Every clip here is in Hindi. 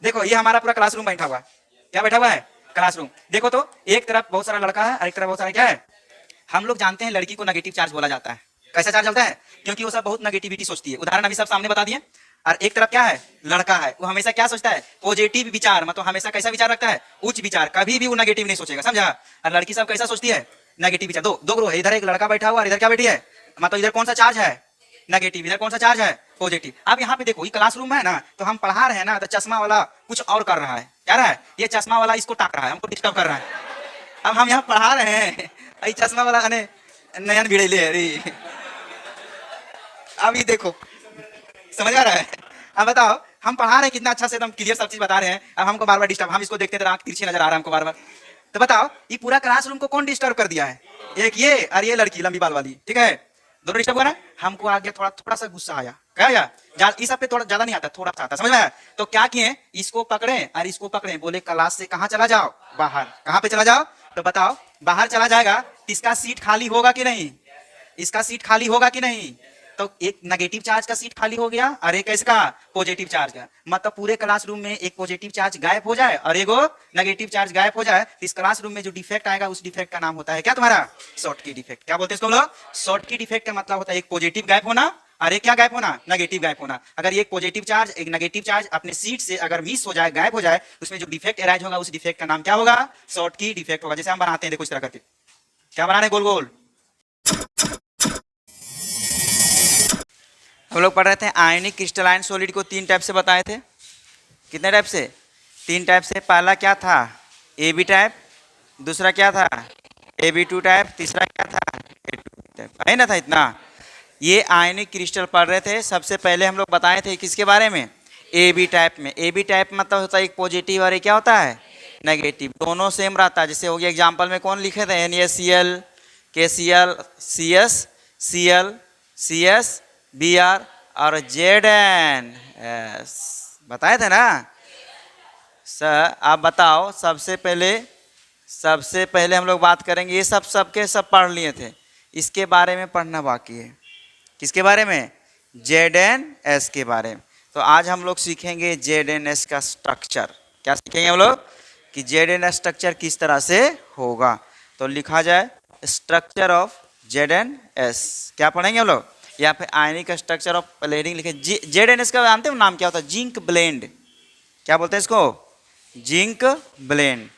देखो ये हमारा पूरा क्लासरूम बैठा हुआ है। क्या बैठा हुआ है? क्लासरूम। देखो तो एक तरफ बहुत सारा लड़का है और एक तरफ बहुत सारा क्या है? हम लोग जानते हैं लड़की को नेगेटिव चार्ज बोला जाता है। कैसा चार्ज होता है? क्योंकि वो सब बहुत नेगेटिविटी सोचती है। उदाहरण अभी सब सामने बता दिए। और एक तरफ क्या है? लड़का है, वो हमेशा क्या सोचता है? पॉजिटिव विचार, मतलब हमेशा कैसा विचार रखता है? उच्च विचार, कभी भी वो नेगेटिव नहीं सोचेगा, समझा? और लड़की सब कैसा सोचती है? नेगेटिव विचार। दो दो ग्रोह है, इधर एक लड़का बैठा हुआ और इधर क्या बैठी है? मतलब इधर कौन सा चार्ज है? नेगेटिव। इधर कौन सा चार्ज है? पॉजिटिव। अब यहाँ पे देखो ये क्लासरूम है ना, तो हम पढ़ा रहे हैं ना, तो चश्मा वाला कुछ और कर रहा है। क्या रहा है? ये चश्मा वाला इसको टाक रहा है, हमको डिस्टर्ब कर रहा है। अब हम यहाँ पढ़ा रहे हैं, ये चश्मा वाला नयन भिड़ेले है अरे। अब ये देखो, समझ आ रहा है? अब बताओ, हम पढ़ा रहे हैं कितना अच्छा से, एकदम क्लियर सब चीज बता रहे हैं, अब हमको बार बार डिस्टर्ब, हम इसको देखते थे आंख तिरछी नजर आ रहा है हमको बार बार। तो बताओ ये पूरा क्लासरूम को कौन डिस्टर्ब कर दिया है? एक ये और ये लड़की लंबी बाल वाली, ठीक है? दोनों डिस्टर्ब हुआ ना। हमको आ गया थोड़ा थोड़ा सा गुस्सा आया। क्या आया? इस सब पे थोड़ा ज्यादा नहीं आता, थोड़ा सा आता, समझ में आया? तो क्या किए, इसको पकड़े और इसको पकड़े, बोले क्लास से कहाँ चला जाओ? बाहर। कहाँ पे चला जाओ? तो बताओ, बाहर चला जाएगा तो इसका सीट खाली होगा कि नहीं? इसका सीट खाली होगा कि नहीं? तो एक नेगेटिव चार्ज का सीट खाली हो गया और एक इसका पॉजिटिव चार्ज का। मतलब पूरे क्लासरूम में एक पॉजिटिव चार्ज गायब हो जाए और एक नेगेटिव चार्ज गायब हो जाए, तो इस क्लासरूम में जो डिफेक्ट आएगा उस डिफेक्ट का नाम होता है क्या तुम्हारा? शॉर्ट की डिफेक्ट। क्या बोलते हैं इसको हम लोग? शॉर्ट की डिफेक्ट का मतलब होता है एक पॉजिटिव गायब होना और एक क्या गायब होना? नेगेटिव गायब होना। अगर एक पॉजिटिव चार्ज एक नेगेटिव चार्ज अपने सीट से अगर मिस हो जाए, गायब हो जाए, उसमें जो डिफेक्ट अराइज होगा उस डिफेक्ट का नाम क्या होगा? शॉर्ट की डिफेक्ट होगा। जैसे हम बनाते हैं, देखो इस तरह करके, क्या बना रहे हैं? गोल गोल। हम लोग पढ़ रहे थे आयनिक क्रिस्टलाइन सॉलिड को तीन टाइप से बताए थे। कितने टाइप से? तीन टाइप से। पहला क्या था? A B type. दूसरा क्या था? A B two type. तीसरा क्या था? A two type. है ना था इतना? ये आयनिक क्रिस्टल पढ़ रहे थे। सबसे पहले हम लोग बताए थे किसके बारे में? ए बी टाइप में। ए बी टाइप मतलब होता है एक पॉजिटिव और एक क्या होता है? नेगेटिव। दोनों सेम रहता है। जैसे हो गया एग्जाम्पल में कौन लिखे थे? NaCl, KCl, CS, Cl, CS, Br और Zn। बताए थे ना सर? आप बताओ, सबसे पहले हम लोग बात करेंगे, ये सब सबके सब पढ़ लिए थे, इसके बारे में पढ़ना बाकी है। किसके बारे में? Zn-S के बारे में। तो आज हम लोग सीखेंगे Zn-S का स्ट्रक्चर। क्या सीखेंगे हम लोग? कि Zn-S स्ट्रक्चर किस तरह से होगा। तो लिखा जाए स्ट्रक्चर ऑफ Zn-S। क्या पढ़ेंगे हम लोग? यहाँ पे आयनिक स्ट्रक्चर ऑफ प्लेडिंग लिखे। Zn-S का जानते हो नाम क्या होता है? Zinc blende. क्या बोलते हैं इसको? Zinc blende.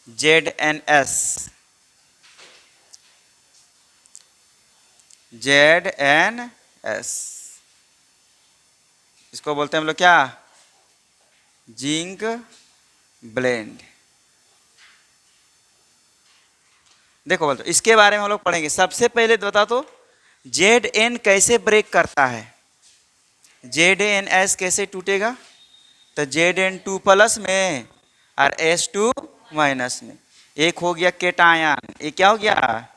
Zn-S। Zn-S इसको बोलते हैं हम लोग क्या? Zinc blende. देखो बोलते इसके बारे में हम लोग पढ़ेंगे। सबसे पहले बता तो Zn कैसे ब्रेक करता है? Zn-S कैसे टूटेगा? तो Zn2 प्लस में और S2 माइनस में। एक हो गया केटायन, ये क्या हो गया?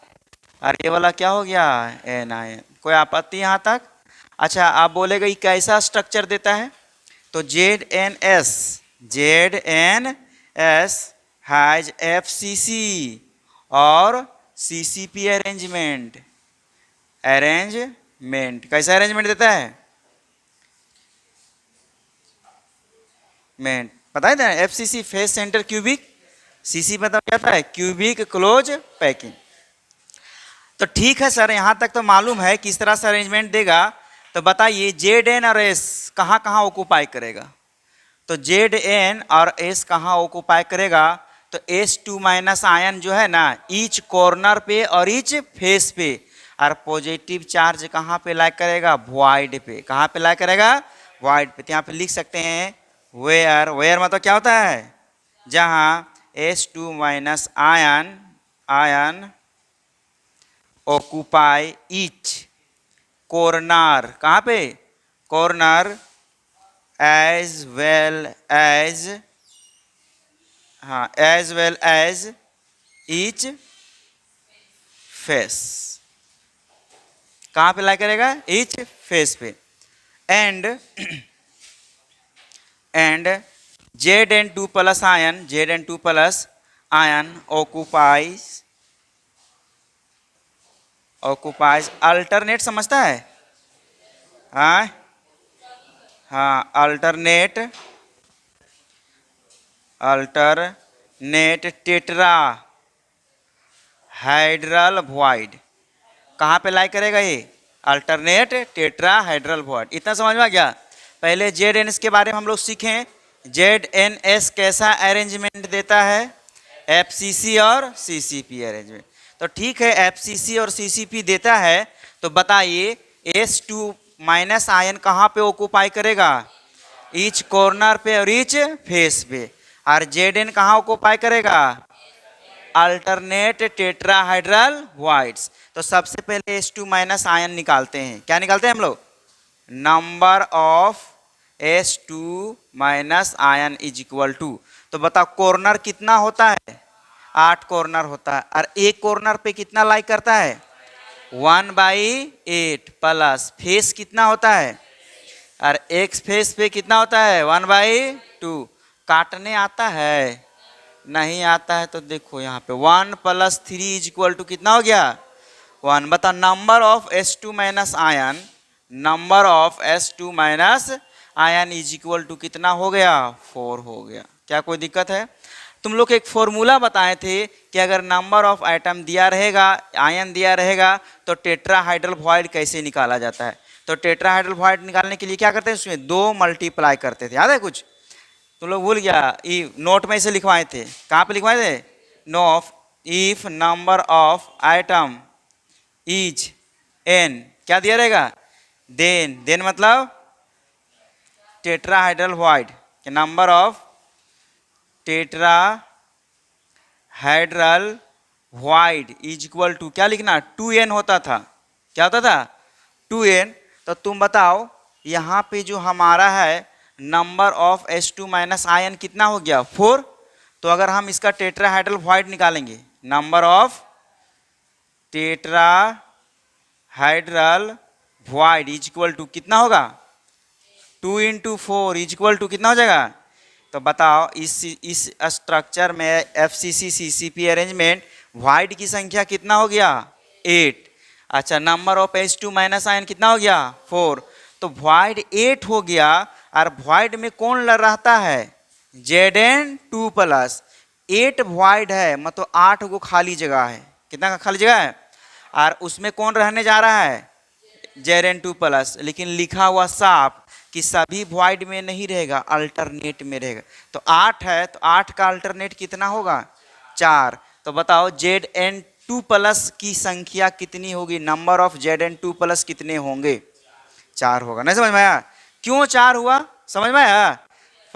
और ये वाला क्या हो गया? एनायन। कोई आपत्ति यहाँ तक? अच्छा, आप बोलेगा ये कैसा स्ट्रक्चर देता है? तो Zn-S हैज FCC और CCP अरेंजमेंट। कैसा अरेंजमेंट देता है? पता है FCC face centre cubic, CC मतलब क्या था? Cubic close packing. तो ठीक है सर, यहाँ तक तो मालूम है किस तरह से अरेंजमेंट देगा। तो बताइए Zn और S कहाँ कहाँ ऑक्यूपाई करेगा? तो Zn और S कहाँ ऑक्यूपाई करेगा? तो S2 माइनस आयन जो है ना, ईच कॉर्नर पे और ईच फेस पे। और पॉजिटिव चार्ज कहाँ पे लाइक करेगा? वॉइड पे। कहाँ पे लाइक करेगा? वॉइड पे। तो यहाँ पे लिख सकते हैं वेयर मतलब क्या होता है? जहाँ S2 minus ion occupy each corner. कहाँ पे? Corner as well as each face. कहाँ पे लाई करेगा? ईच फेस पे। And Zn2 plus ion occupies alternate. समझता है? हाँ हाँ, alternate alternate tetrahedral void. कहाँ पे लाई करेगा ये? Alternate tetrahedral void. इतना समझ में आ गया? पहले जेड एन एस के बारे में हम लोग सीखें। जेड एन एस कैसा अरेंजमेंट देता है? एफसीसी और सीसीपी अरेंजमेंट। तो ठीक है, एफसीसी और सीसीपी देता है, तो बताइए S2 माइनस आयन कहाँ पे ऑक्यूपाई करेगा? ईच कॉर्नर पे और ईच फेस पे। और जेड एन कहाँ ऑक्यूपाई करेगा? Alternate tetrahedral voids. तो सबसे पहले H2 माइनस आयन निकालते हैं। क्या निकालते हैं हम लोग? Number of H2 minus ion is equal to, तो बताओ कॉर्नर कितना होता है? 8 कॉर्नर होता है। और एक कॉर्नर पे कितना लाई करता है? 1/8 प्लस फेस कितना होता है? और एक्स फेस पे कितना होता है? 1/2। काटने आता है? नहीं आता है। तो देखो यहाँ पे 1 + 3 इज इक्वल टू कितना हो गया? 1। बताओ number of S2 minus ion, number of S2 minus ion is equal to कितना हो गया? 4 हो गया। क्या कोई दिक्कत है? तुम लोग एक फॉर्मूला बताए थे कि अगर नंबर ऑफ आइटम दिया रहेगा, आयन दिया रहेगा, तो टेट्राहाइड्रल वॉइड कैसे निकाला जाता है। तो टेट्राहाइड्रल वॉइड निकालने के लिए क्या करते हैं? उसमें 2 मल्टीप्लाई करते थे। याद है कुछ? तुम लोग भूल गया? ई नोट में से लिखवाए थे। कहाँ पे लिखवाए थे? No of if number of item is n, क्या दिया रहेगा? देन मतलब टेट्राहाइड्रल वॉइड के number of tetrahedral void is equal to क्या लिखना? 2n होता था। क्या होता था? 2n। तो तुम बताओ यहाँ पे जो हमारा है number of H2 minus ion कितना हो गया? 4। तो अगर हम इसका टेट्राहाइड्रल वॉइड निकालेंगे, number of tetrahedral void is equal to कितना होगा? 2 × 4 इज इक्वल टू कितना हो जाएगा? तो बताओ इस स्ट्रक्चर में FCC CCP अरेंजमेंट वॉइड की संख्या कितना हो गया? 8। अच्छा, number of H2 minus ion कितना हो गया? 4। तो वॉइड 8 हो गया। और वॉइड में कौन रहता है? Zn2+। 8 वॉइड है, मतलब 8 गो खाली जगह है। कितना का खाली जगह है? और उसमें कौन रहने जा रहा है? Zn2+। लेकिन लिखा हुआ साफ कि सभी वॉइड में नहीं रहेगा, अल्टरनेट में रहेगा। तो 8 है, तो 8 का अल्टरनेट कितना होगा? 4। तो बताओ Zn2+ की संख्या कितनी होगी? नंबर ऑफ Zn2+ कितने होंगे? 4 होगा। नहीं समझ में आया? क्यों 4 हुआ? समझ में आया?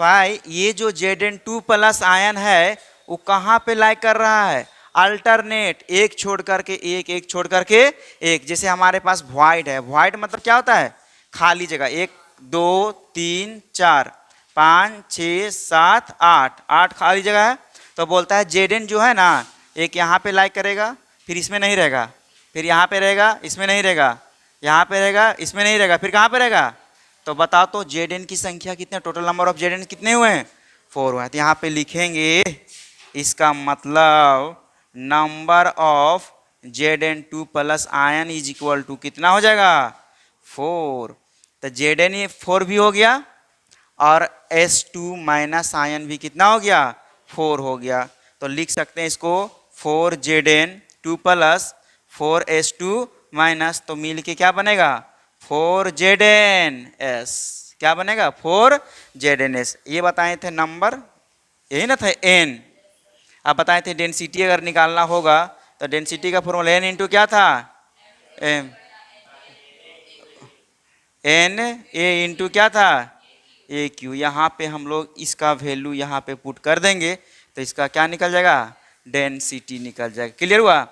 भाई ये जो Zn2+ आयन है वो कहाँ पे लाई कर रहा है? अल्टरनेट, एक छोड़ करके एक, एक छोड़ करके एक। जैसे हमारे पास वॉइड है, वॉइड मतलब क्या होता है? खाली जगह। 1 2 3 4 5 6 7 8, 8 खाली जगह है। तो बोलता है Zn जो है ना, एक यहाँ पे लाई करेगा, फिर इसमें नहीं रहेगा, फिर यहाँ पे रहेगा, इसमें नहीं रहेगा, यहाँ पे रहेगा, इसमें नहीं रहेगा, फिर कहाँ पे रहेगा? तो बताओ तो Zn की संख्या कितने? टोटल नंबर ऑफ Zn कितने हुए हैं? 4 हुए हैं। तो यहाँ पे लिखेंगे, इसका मतलब number of Zn2+ ion is equal to कितना हो जाएगा? 4। तो Zn 4 भी हो गया और S2 माइनस आयन भी कितना हो गया? 4 हो गया। तो लिख सकते हैं इसको 4Zn2+ 4S2 माइनस, तो मिल के क्या बनेगा? 4ZnS। क्या बनेगा? 4ZnS। ये बताए थे नंबर, यही ना था n। अब बताए थे डेंसिटी अगर निकालना होगा तो डेंसिटी का फॉर्मूला n इंटू क्या था? n a इंटू क्या था? AQ। यहाँ पे हम लोग इसका वैल्यू यहाँ पे पुट कर देंगे तो इसका क्या निकल जाएगा? डेंसिटी निकल जाएगा। क्लियर हुआ?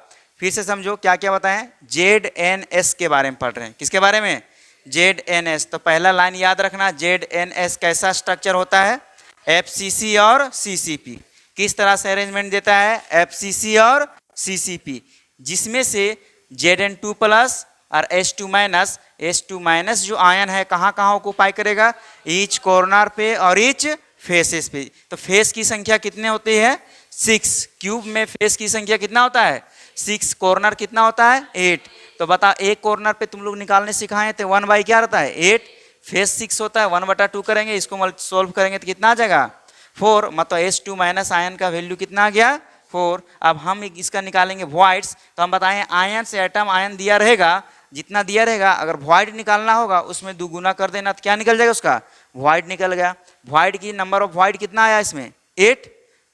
फिर से समझो क्या क्या बताएं। ZnS के बारे में पढ़ रहे हैं। किसके बारे में? ZnS। तो पहला लाइन याद रखना, ZnS कैसा स्ट्रक्चर होता है? FCC और CCP। किस तरह से अरेंजमेंट देता है? FCC और CCP, जिसमें से Zn2+ और H2 माइनस, H2 माइनस जो आयन है कहाँ कहाँ ऑक्यूपाई करेगा? ईच कॉर्नर पे और ईच फेसेस पे। तो फेस की संख्या कितने होती है? 6। क्यूब में फेस की संख्या कितना होता है? 6। कॉर्नर कितना होता है? 8। तो बता, एक कॉर्नर पे तुम लोग निकालने सिखाए थे 1/क्या रहता है? 8। फेस 6 होता है, 1/2 करेंगे, इसको सोल्व करेंगे तो कितना आ जाएगा? 4, मतलब H2 माइनस आयन का वैल्यू कितना आ गया 4। अब हम इसका निकालेंगे वॉइड्स, तो हम बताएं आयन से एटम आयन दिया रहेगा, जितना दिया रहेगा अगर वॉइड निकालना होगा उसमें दुगुना कर देना, तो क्या निकल जाएगा उसका वॉइड निकल गया। वॉइड की नंबर ऑफ वॉइड कितना आया इसमें 8,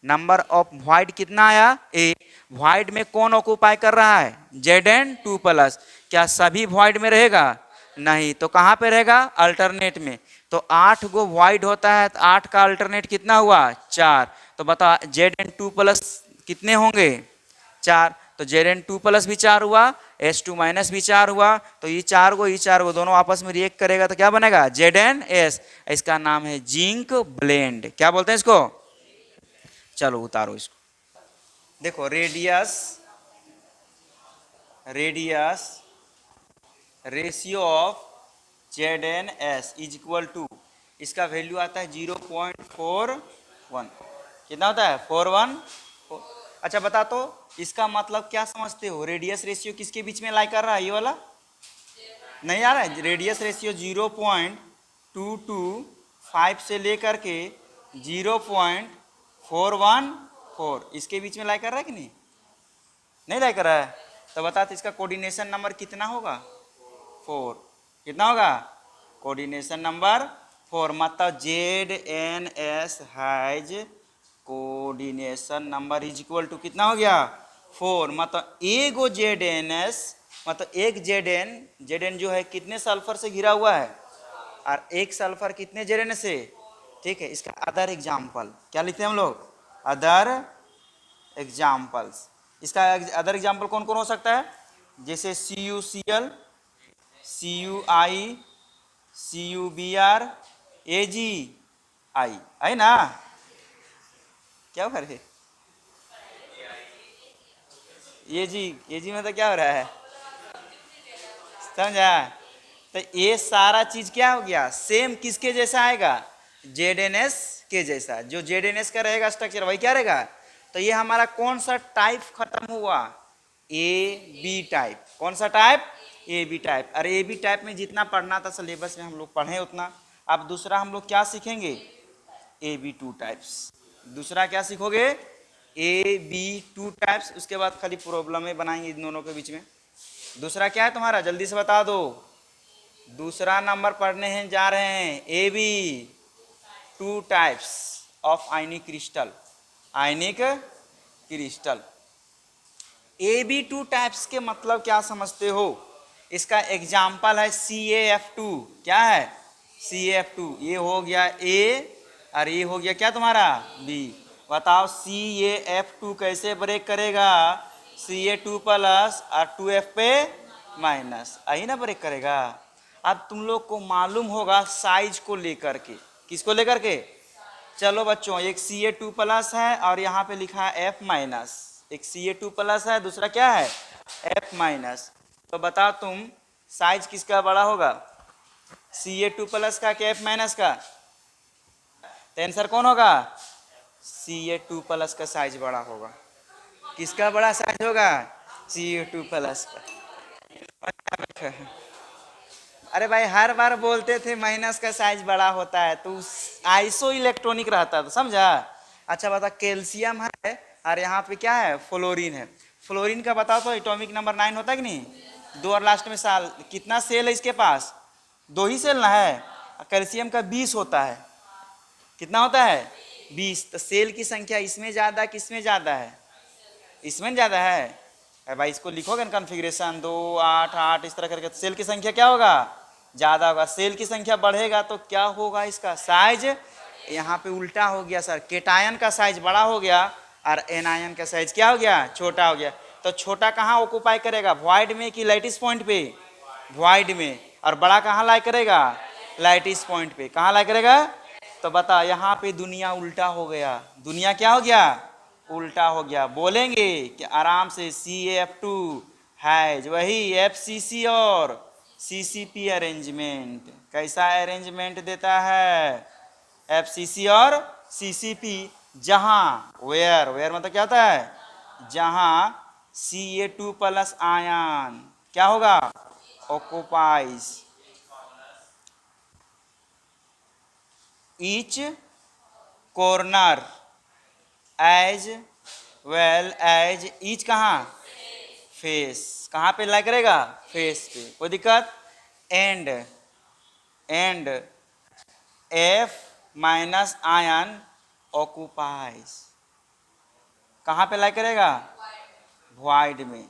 नंबर ऑफ वॉइड कितना आया 8। वॉइड में कौन ऑक्यूपाई कर रहा है Zn2+, क्या सभी वॉइड में रहेगा नहीं, तो कहाँ पे रहेगा अल्टरनेट में। तो 8 गो वॉइड होता है, तो 8 का अल्टरनेट कितना हुआ 4। तो बता Zn2+ कितने होंगे 4, तो Zn2+ भी 4 हुआ, H2 माइनस भी 4 हुआ, तो ये 4 गो दोनों आपस में रिएक्ट करेगा तो क्या बनेगा Zns। इसका नाम है जिंक ब्लेंड। क्या बोलते हैं इसको, चलो उतारो इसको। देखो radius ratio of Zns is equal to, इसका वैल्यू आता है 0.41। कितना होता है 41। अच्छा बता तो इसका मतलब क्या समझते हो, रेडियस रेशियो किसके बीच में लाई कर रहा है, ये वाला नहीं आ रहा है। रेडियस रेशियो 0.225 से लेकर के 0.414 इसके बीच में लाई कर रहा है कि नहीं, नहीं लाई कर रहा है। तो बता तो इसका कोऑर्डिनेशन नंबर कितना होगा 4। कितना होगा कोऑर्डिनेशन नंबर 4, मतलब Zns has coordination number is equal to कितना हो गया 4। मतलब एगो Zns, मतलब एक Zn जो है कितने सल्फर से घिरा हुआ है, और एक सल्फर कितने Zn से, ठीक है। इसका अदर एग्जाम्पल क्या लिखते हैं हम लोग, अदर एग्जाम्पल्स। इसका अदर एग्जाम्पल कौन कौन हो सकता है, जैसे CuCl, Cui, Cubr, Agi, है ना, क्या कर रहे ये जी मतलब क्या हो रहा है, समझा। तो ये सारा चीज क्या हो गया सेम किसके जैसा आएगा Zns के जैसा, जो Zns का रहेगा स्ट्रक्चर वही क्या रहेगा। तो ये हमारा कौन सा टाइप खत्म हुआ, AB टाइप। कौन सा टाइप AB टाइप। और AB टाइप में जितना पढ़ना था सिलेबस में हम लोग पढ़े उतना। अब दूसरा हम लोग क्या सीखेंगे AB2 टाइप्स। दूसरा क्या सीखोगे AB2 टाइप्स। उसके बाद खाली प्रॉब्लम बनाएंगे इन दोनों के बीच में। दूसरा क्या है तुम्हारा जल्दी से बता दो। दूसरा नंबर पढ़ने हैं जा रहे हैं AB2 types of ionic crystal. Ionic crystal AB2 types के मतलब क्या समझते हो। इसका एग्जाम्पल है CaF2। क्या है CaF2, ये हो गया A और ये हो गया क्या तुम्हारा B। बताओ CaF2 कैसे ब्रेक करेगा, Ca2 प्लस और 2F पे माइनस, आई ना ब्रेक करेगा। अब तुम लोग को मालूम होगा साइज को लेकर के, किसको लेकर के। चलो बच्चों एक Ca2 प्लस है और यहाँ पे लिखा है F माइनस, एक Ca2 प्लस है दूसरा क्या है F माइनस। तो बताओ तुम साइज किसका बड़ा होगा, Ca2 प्लस का कि F माइनस का। तो आंसर कौन होगा, Ca2 प्लस का साइज बड़ा होगा। किसका बड़ा साइज होगा, Ca2 प्लस का। अरे भाई हर बार बोलते थे माइनस का साइज बड़ा होता है, तो आइसो इलेक्ट्रॉनिक रहता था, समझा। अच्छा बता कैल्शियम है और यहाँ पे क्या है फ्लोरीन है। फ्लोरीन का बताओ तो एटॉमिक नंबर 9 होता है कि नहीं, 2 और लास्ट में साल। कितना सेल है इसके पास, 2 ही सेल ना है। कैल्शियम का 20 होता है, कितना होता है 20। तो सेल की संख्या इसमें ज्यादा किसमें ज्यादा है, इसमें ज्यादा है। भाई इसको लिखोगे ना कॉन्फ़िगरेशन 2 8 8 इस तरह करके, तो सेल की संख्या क्या होगा ज्यादा होगा। सेल की संख्या बढ़ेगा तो क्या होगा इसका साइज, यहाँ पे उल्टा हो गया सर, केटायन का साइज बड़ा हो गया और एनायन का साइज क्या हो गया छोटा हो गया। तो छोटा कहाँ ऑक्यूपाई करेगा, वॉइड में कि लाइटिस पॉइंट पे, वॉइड में। और बड़ा कहाँ लाई करेगा, लाइटिस पॉइंट पे। कहाँ लाई करेगा, तो बता यहाँ पे दुनिया उल्टा हो गया। दुनिया क्या हो गया, उल्टा हो गया। बोलेंगे कि आराम से CaF2 है वही FCC और CCP अरेंजमेंट। कैसा अरेंजमेंट देता है FCC और CCP, जहां वेयर, वेयर मतलब क्या होता है, जहां Ca2 प्लस आयन क्या होगा occupies each corner as well as each कहाँ, फेस। कहाँ पे लाई करेगा, फेस पे, कोई दिक्कत। And F minus ion occupies, कहाँ पे लाई करेगा, void में।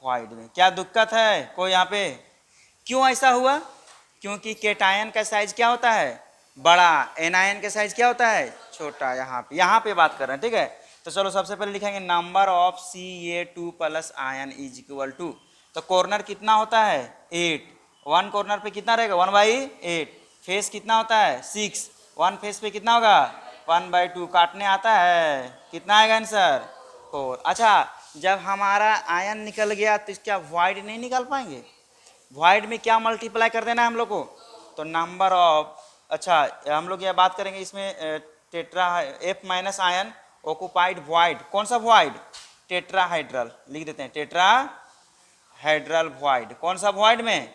void में क्या दिक्कत है कोई यहाँ पे, क्यों ऐसा हुआ, क्योंकि केटायन का साइज क्या होता है, बड़ा, एनायन का साइज क्या होता है, छोटा। यहाँ पे बात कर रहे हैं, ठीक है। तो चलो सबसे पहले लिखेंगे number of Ca2 plus ion is equal to, तो कॉर्नर कितना होता है 8, वन कॉर्नर पे कितना रहेगा 1/8, फेस कितना होता है 6, वन फेस पे कितना होगा 1/2, काटने आता है कितना आएगा आंसर 4। अच्छा जब हमारा आयन निकल गया तो क्या void नहीं निकाल पाएंगे, void में क्या मल्टीप्लाई कर देना है हम लोग को, तो नंबर ऑफ, अच्छा हम लोग यह बात करेंगे इसमें tetra F minus ion occupied void, कौन सा void, टेट्राहाइड्रल, लिख देते हैं टेट्राहाइड्रल void, कौन सा void में,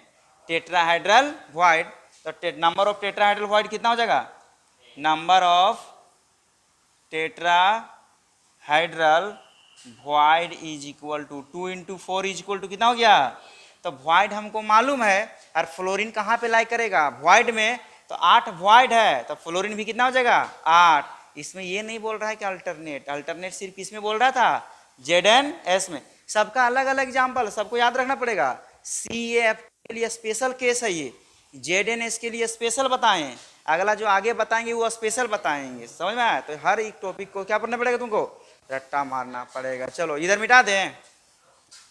टेट्राहाइड्रल void। तो नंबर ऑफ टेट्राहाइड्रल void कितना हो जाएगा, number of tetrahedral void is equal to 2 into 4 is equal to कितना हो गया, तो void हमको मालूम है, और फ्लोरीन कहाँ पे लाई करेगा void में, तो 8 void है, तो फ्लोरीन भी कितना हो जाएगा 8। इसमें ये नहीं बोल रहा है कि अल्टरनेट, अल्टरनेट सिर्फ इसमें बोल रहा था ZnS में, सबका अलग अलग एग्जाम्पल सबको याद रखना पड़ेगा। CAF के लिए स्पेशल केस है ये, ZnS के लिए स्पेशल बताएं, अगला जो आगे बताएंगे वो स्पेशल बताएंगे, समझ में आया। तो हर एक टॉपिक को क्या पढ़ना पड़ेगा तुमको, रट्टा मारना पड़ेगा। चलो इधर मिटा दें,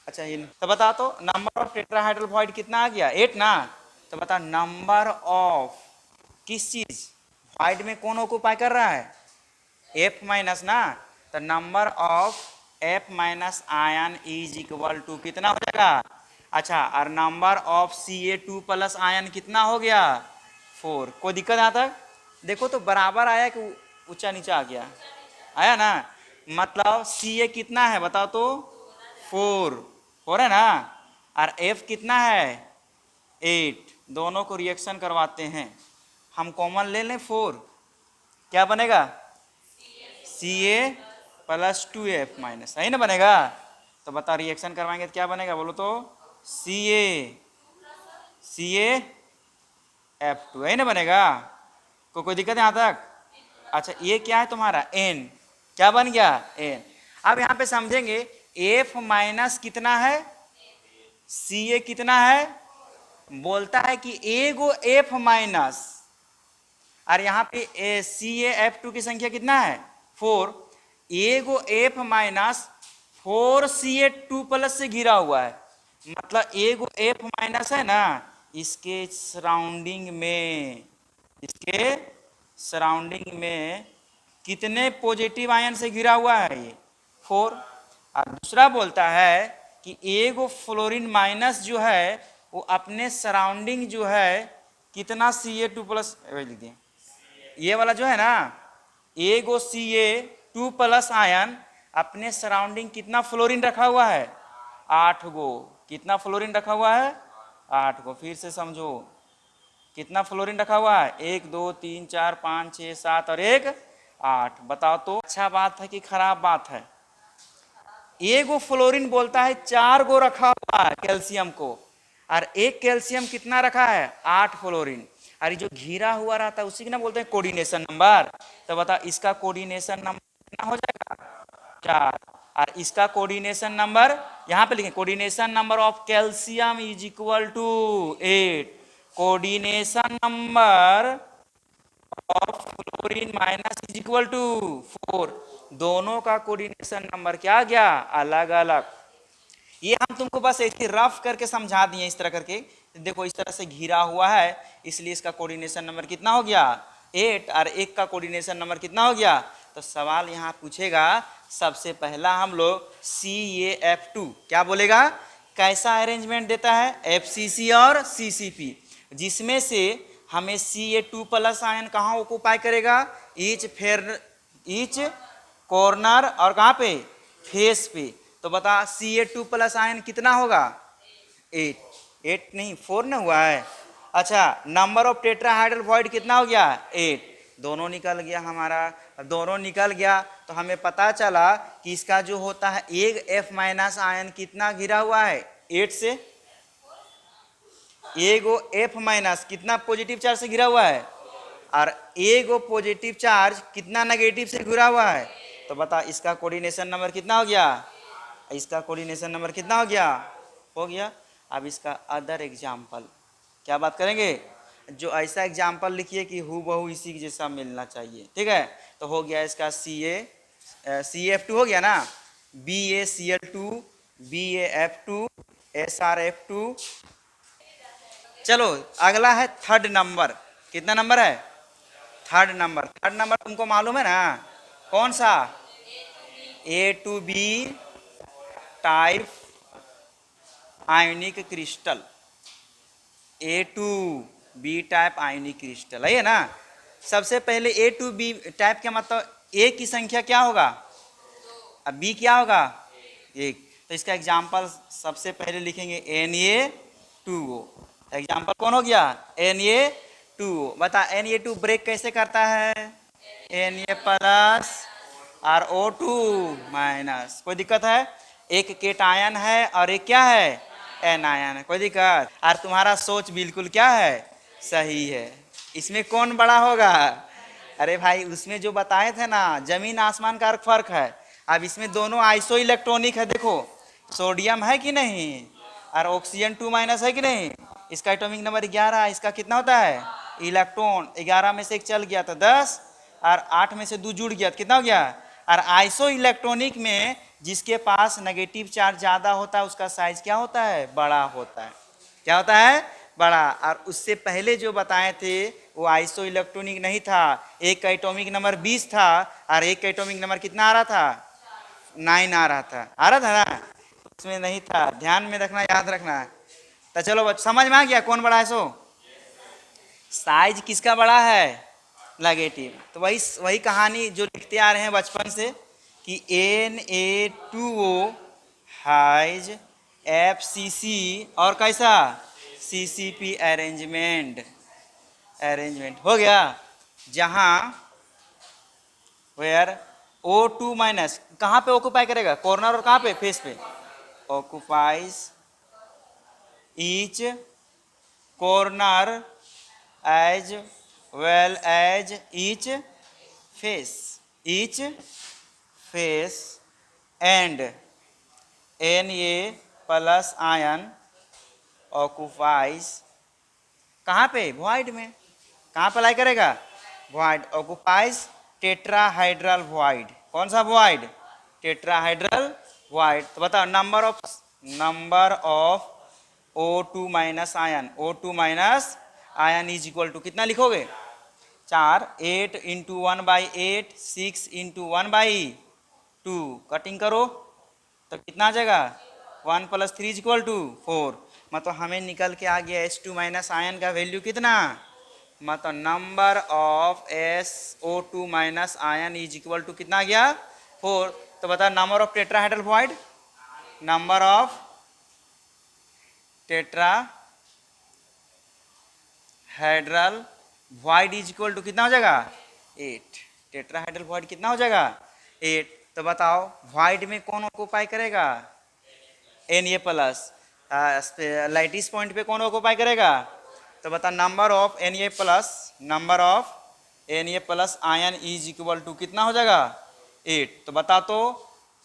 अच्छा ये तो बता, तो नंबर ऑफ टेट्राहाइड्रल void कितना आ गया 8 ना, तो बता नंबर ऑफ किस चीज void में कौन ऑक्यूपाई कर रहा है, F माइनस ना, तो number of F minus ion is equal to कितना हो जाएगा, अच्छा और number of Ca2 plus ion कितना हो गया 4। कोई दिक्कत यहाँ तक, देखो तो बराबर आया कि ऊंचा नीचा आ गया, आया ना, मतलब Ca कितना है बताओ तो 4 है ना, और F कितना है 8, दोनों को रिएक्शन करवाते हैं, हम कॉमन ले लें 4, क्या बनेगा Ca प्लस 2F माइनस, सही ना बनेगा। तो बता रिएक्शन करवाएंगे तो क्या बनेगा बोलो तो, CaF2 है ना बनेगा, कोई दिक्कत है यहाँ तक। अच्छा ये क्या है तुम्हारा N, क्या बन गया N। अब यहाँ पे समझेंगे F माइनस कितना है, Ca कितना है, बोलता है कि एगो F माइनस, और यहाँ पे CaF2 की संख्या कितना है 4, एगो F माइनस 4 Ca2 प्लस से घिरा हुआ है, मतलब एगो F माइनस है ना, इसके सराउंडिंग में कितने पॉजिटिव आयन से घिरा हुआ है ये 4। और दूसरा बोलता है कि एगो फ्लोरीन माइनस जो है वो अपने सराउंडिंग जो है कितना Ca2 प्लस लिख दिए, ये वाला जो है ना एगो Ca2 प्लस आयन अपने सराउंडिंग कितना फ्लोरीन रखा हुआ है 8 गो, कितना फ्लोरीन रखा हुआ है 8 गो, फिर से समझो कितना फ्लोरीन रखा हुआ है 1 2 3 4 5 6 7 और 1 8। बताओ तो अच्छा बात है कि खराब बात है, एगो फ्लोरीन बोलता है 4 गो रखा हुआ है कैल्शियम को, और एक कैल्शियम कितना रखा है 8 फ्लोरीन, और जो घिरा हुआ रहता है उसी को ना बोलते हैं कोऑर्डिनेशन नंबर। तो बता इसका कोऑर्डिनेशन नंबर कितना हो जाएगा 4, और इसका कोऑर्डिनेशन नंबर यहाँ पे लिखें, coordination number of calcium is equal to 8, coordination number of fluorine minus is equal to 4, दोनों का कोऑर्डिनेशन नंबर क्या आ गया अलग अलग। ये हम तुमको बस ऐसे रफ करके समझा दिए इस तरह करके, देखो इस तरह से घिरा हुआ है इसलिए इसका कोऑर्डिनेशन नंबर कितना हो गया 8, और एक का कोऑर्डिनेशन नंबर कितना हो गया। तो सवाल यहाँ पूछेगा, सबसे पहला हम लोग CaF2 क्या बोलेगा, कैसा अरेंजमेंट देता है FCC और CCP, जिसमें से हमें Ca2 प्लस आयन कहाँ ऑक्यूपाई करेगा, ईच कॉर्नर और कहाँ पे फेस पे। तो बता Ca2 प्लस आयन कितना होगा 8 नहीं 4 ना हुआ है। अच्छा नंबर ऑफ टेट्राहाइड्रल void कितना हो गया 8, दोनों निकल गया हमारा। दोनों निकल गया तो हमें पता चला कि इसका जो होता है एक F माइनस आयन कितना घिरा हुआ है 8 से, एगो F माइनस कितना पॉजिटिव चार्ज से घिरा हुआ है, और एगो पॉजिटिव चार्ज कितना नेगेटिव से घिरा हुआ है। तो बता इसका कोऑर्डिनेशन नंबर कितना हो गया, इसका कोऑर्डिनेशन नंबर कितना हो गया, हो गया। अब इसका अदर एग्जाम्पल क्या बात करेंगे, जो ऐसा एग्जाम्पल लिखिए कि हूबहू इसी के जैसा मिलना चाहिए, ठीक है। तो हो गया इसका CaCF2 हो गया ना, BaCl2 BaF2 SrF2। चलो अगला है थर्ड नंबर, कितना नंबर है, थर्ड नंबर। थर्ड नंबर तुमको मालूम है ना कौन सा, A2B type ionic crystal, A2B type ionic crystal है ना। सबसे पहले A2B टाइप का मतलब A की संख्या क्या होगा, अब B क्या होगा, एक। तो इसका एग्जाम्पल सबसे पहले लिखेंगे Na2O। एग्जाम्पल कौन हो गया, Na2O। बता Na2 ब्रेक कैसे करता है, Na प्लस और O2 माइनस। कोई दिक्कत है, एक केटायन है और एक क्या है, एनायन है, कोई दिक्कत। और तुम्हारा सोच बिल्कुल क्या है, सही है। इसमें कौन बड़ा होगा, अरे भाई उसमें जो बताए थे ना जमीन आसमान का फर्क है। अब इसमें दोनों आइसो इलेक्ट्रॉनिक है, देखो सोडियम है कि नहीं, और ऑक्सीजन 2 माइनस है कि नहीं। इसका एटॉमिक नंबर 11, इसका कितना होता है, इलेक्ट्रॉन 11 में से एक चल गया तो 10, और 8 में से 2 जुड़ गया तो कितना हो गया। और आइसो इलेक्ट्रॉनिक में जिसके पास नेगेटिव चार्ज ज़्यादा होता है उसका साइज क्या होता है, बड़ा होता है। क्या होता है, बड़ा। और उससे पहले जो बताए थे वो आइसो इलेक्ट्रॉनिक नहीं था, एक का एटॉमिक नंबर 20 था और एक का एटॉमिक नंबर कितना आ रहा था, 9 आ रहा था, आ रहा था ना, उसमें नहीं था। ध्यान में रखना, याद रखना। तो चलो समझ में आ गया कौन बड़ा है, सो साइज किसका बड़ा है, नेगेटिव। तो वही कहानी जो लिखते आ रहे हैं बचपन से कि Na2O हैज FCC और कैसा CCP अरेंजमेंट हो गया, जहां वेयर O2 माइनस कहाँ पे ऑक्यूपाई करेगा, कॉर्नर और कहाँ पे, फेस पे, occupies each corner as well as each face and Na plus ion occupies कहाँ पे, वॉइड में। कहाँ पे लाई करेगा, वॉइड, ऑक्यूपाइज टेट्राहाइड्रल वॉइड। कौन सा वॉइड, टेट्राहाइड्रल वॉइड। तो बताओ number of O2 minus ion is equal to कितना लिखोगे, 4, 8 इंटू 1/8, 6 इंटू 1/2। कटिंग करो तो कितना आ जाएगा, 1 + 3 = 4। मतलब हमें निकल के आ गया H2 माइनस आयन का वैल्यू कितना, मतलब number of SO2 minus ion is equal to कितना आ गया, 4। तो बता number of tetrahedral void, number of tetrahedral void is equal to कितना हो जाएगा, 8। टेट्राहाइड्रल वॉइड कितना हो जाएगा, 8। तो बताओ वॉइड में कौन ऑक्यूपाई करेगा, Na प्लस। लाइटिस पॉइंट पे कौन ऑक्यूपाई करेगा, तो बता number of Na plus ion is equal to कितना हो जाएगा, 8। तो बता तो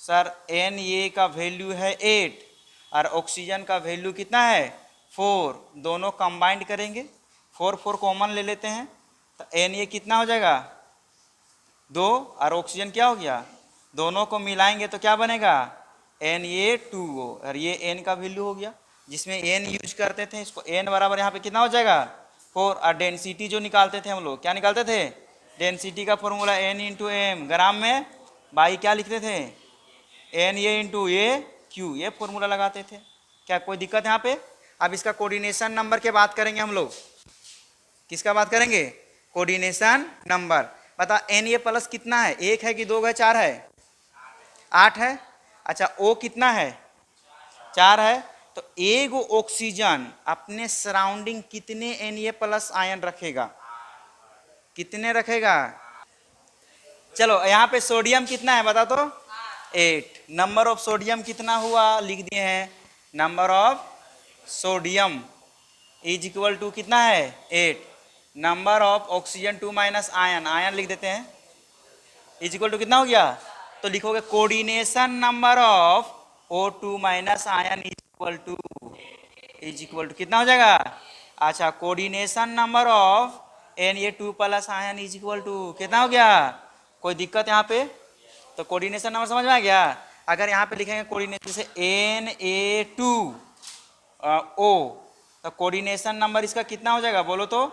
सर Na का वैल्यू है 8 और ऑक्सीजन का वैल्यू कितना है, 4। दोनों कंबाइंड करेंगे, 4 कॉमन ले लेते हैं, तो Na कितना हो जाएगा, 2, और ऑक्सीजन क्या हो गया, दोनों को मिलाएंगे तो क्या बनेगा, Na2O। और ये N का वैल्यू हो गया, जिसमें N यूज करते थे, इसको N बराबर यहाँ पे कितना हो जाएगा, 4। और डेंसिटी जो निकालते थे हम लोग, क्या निकालते थे, डेंसिटी का फॉर्मूला N × M, ग्राम में बाई क्या लिखते थे, Na × AQ, ये फॉर्मूला लगाते थे। क्या कोई दिक्कत यहाँ पे। अब इसका कोऑर्डिनेशन नंबर के बात करेंगे हम लोग, किसका बात करेंगे, कोऑर्डिनेशन नंबर। बता Na प्लस कितना है, 1 है कि 2 है, 4 है, 8 है। अच्छा O कितना है, 4 है। तो एगो ऑक्सीजन अपने सराउंडिंग कितने Na प्लस आयन रखेगा, कितने रखेगा? चलो यहाँ पे सोडियम कितना है बता तो? 8। नंबर ऑफ सोडियम कितना हुआ? लिख दिए हैं, number of sodium is equal to कितना है? 8। Number of oxygen 2 minus ion, ion लिख देते हैं, इज इक्वल टू कितना हो गया? तो लिखोगे coordination number of O2 minus ion is equal to कितना हो जाएगा? अच्छा, coordination number of Na2 plus ion is equal to कितना हो गया? कोई दिक्कत यहाँ पे? तो कोऑर्डिनेशन नंबर समझ में आ गया? अगर यहाँ पे लिखेंगे कोऑर्डिनेशन से Na2 O, तो कोऑर्डिनेशन नंबर इसका कितना हो जाएगा बोलो तो?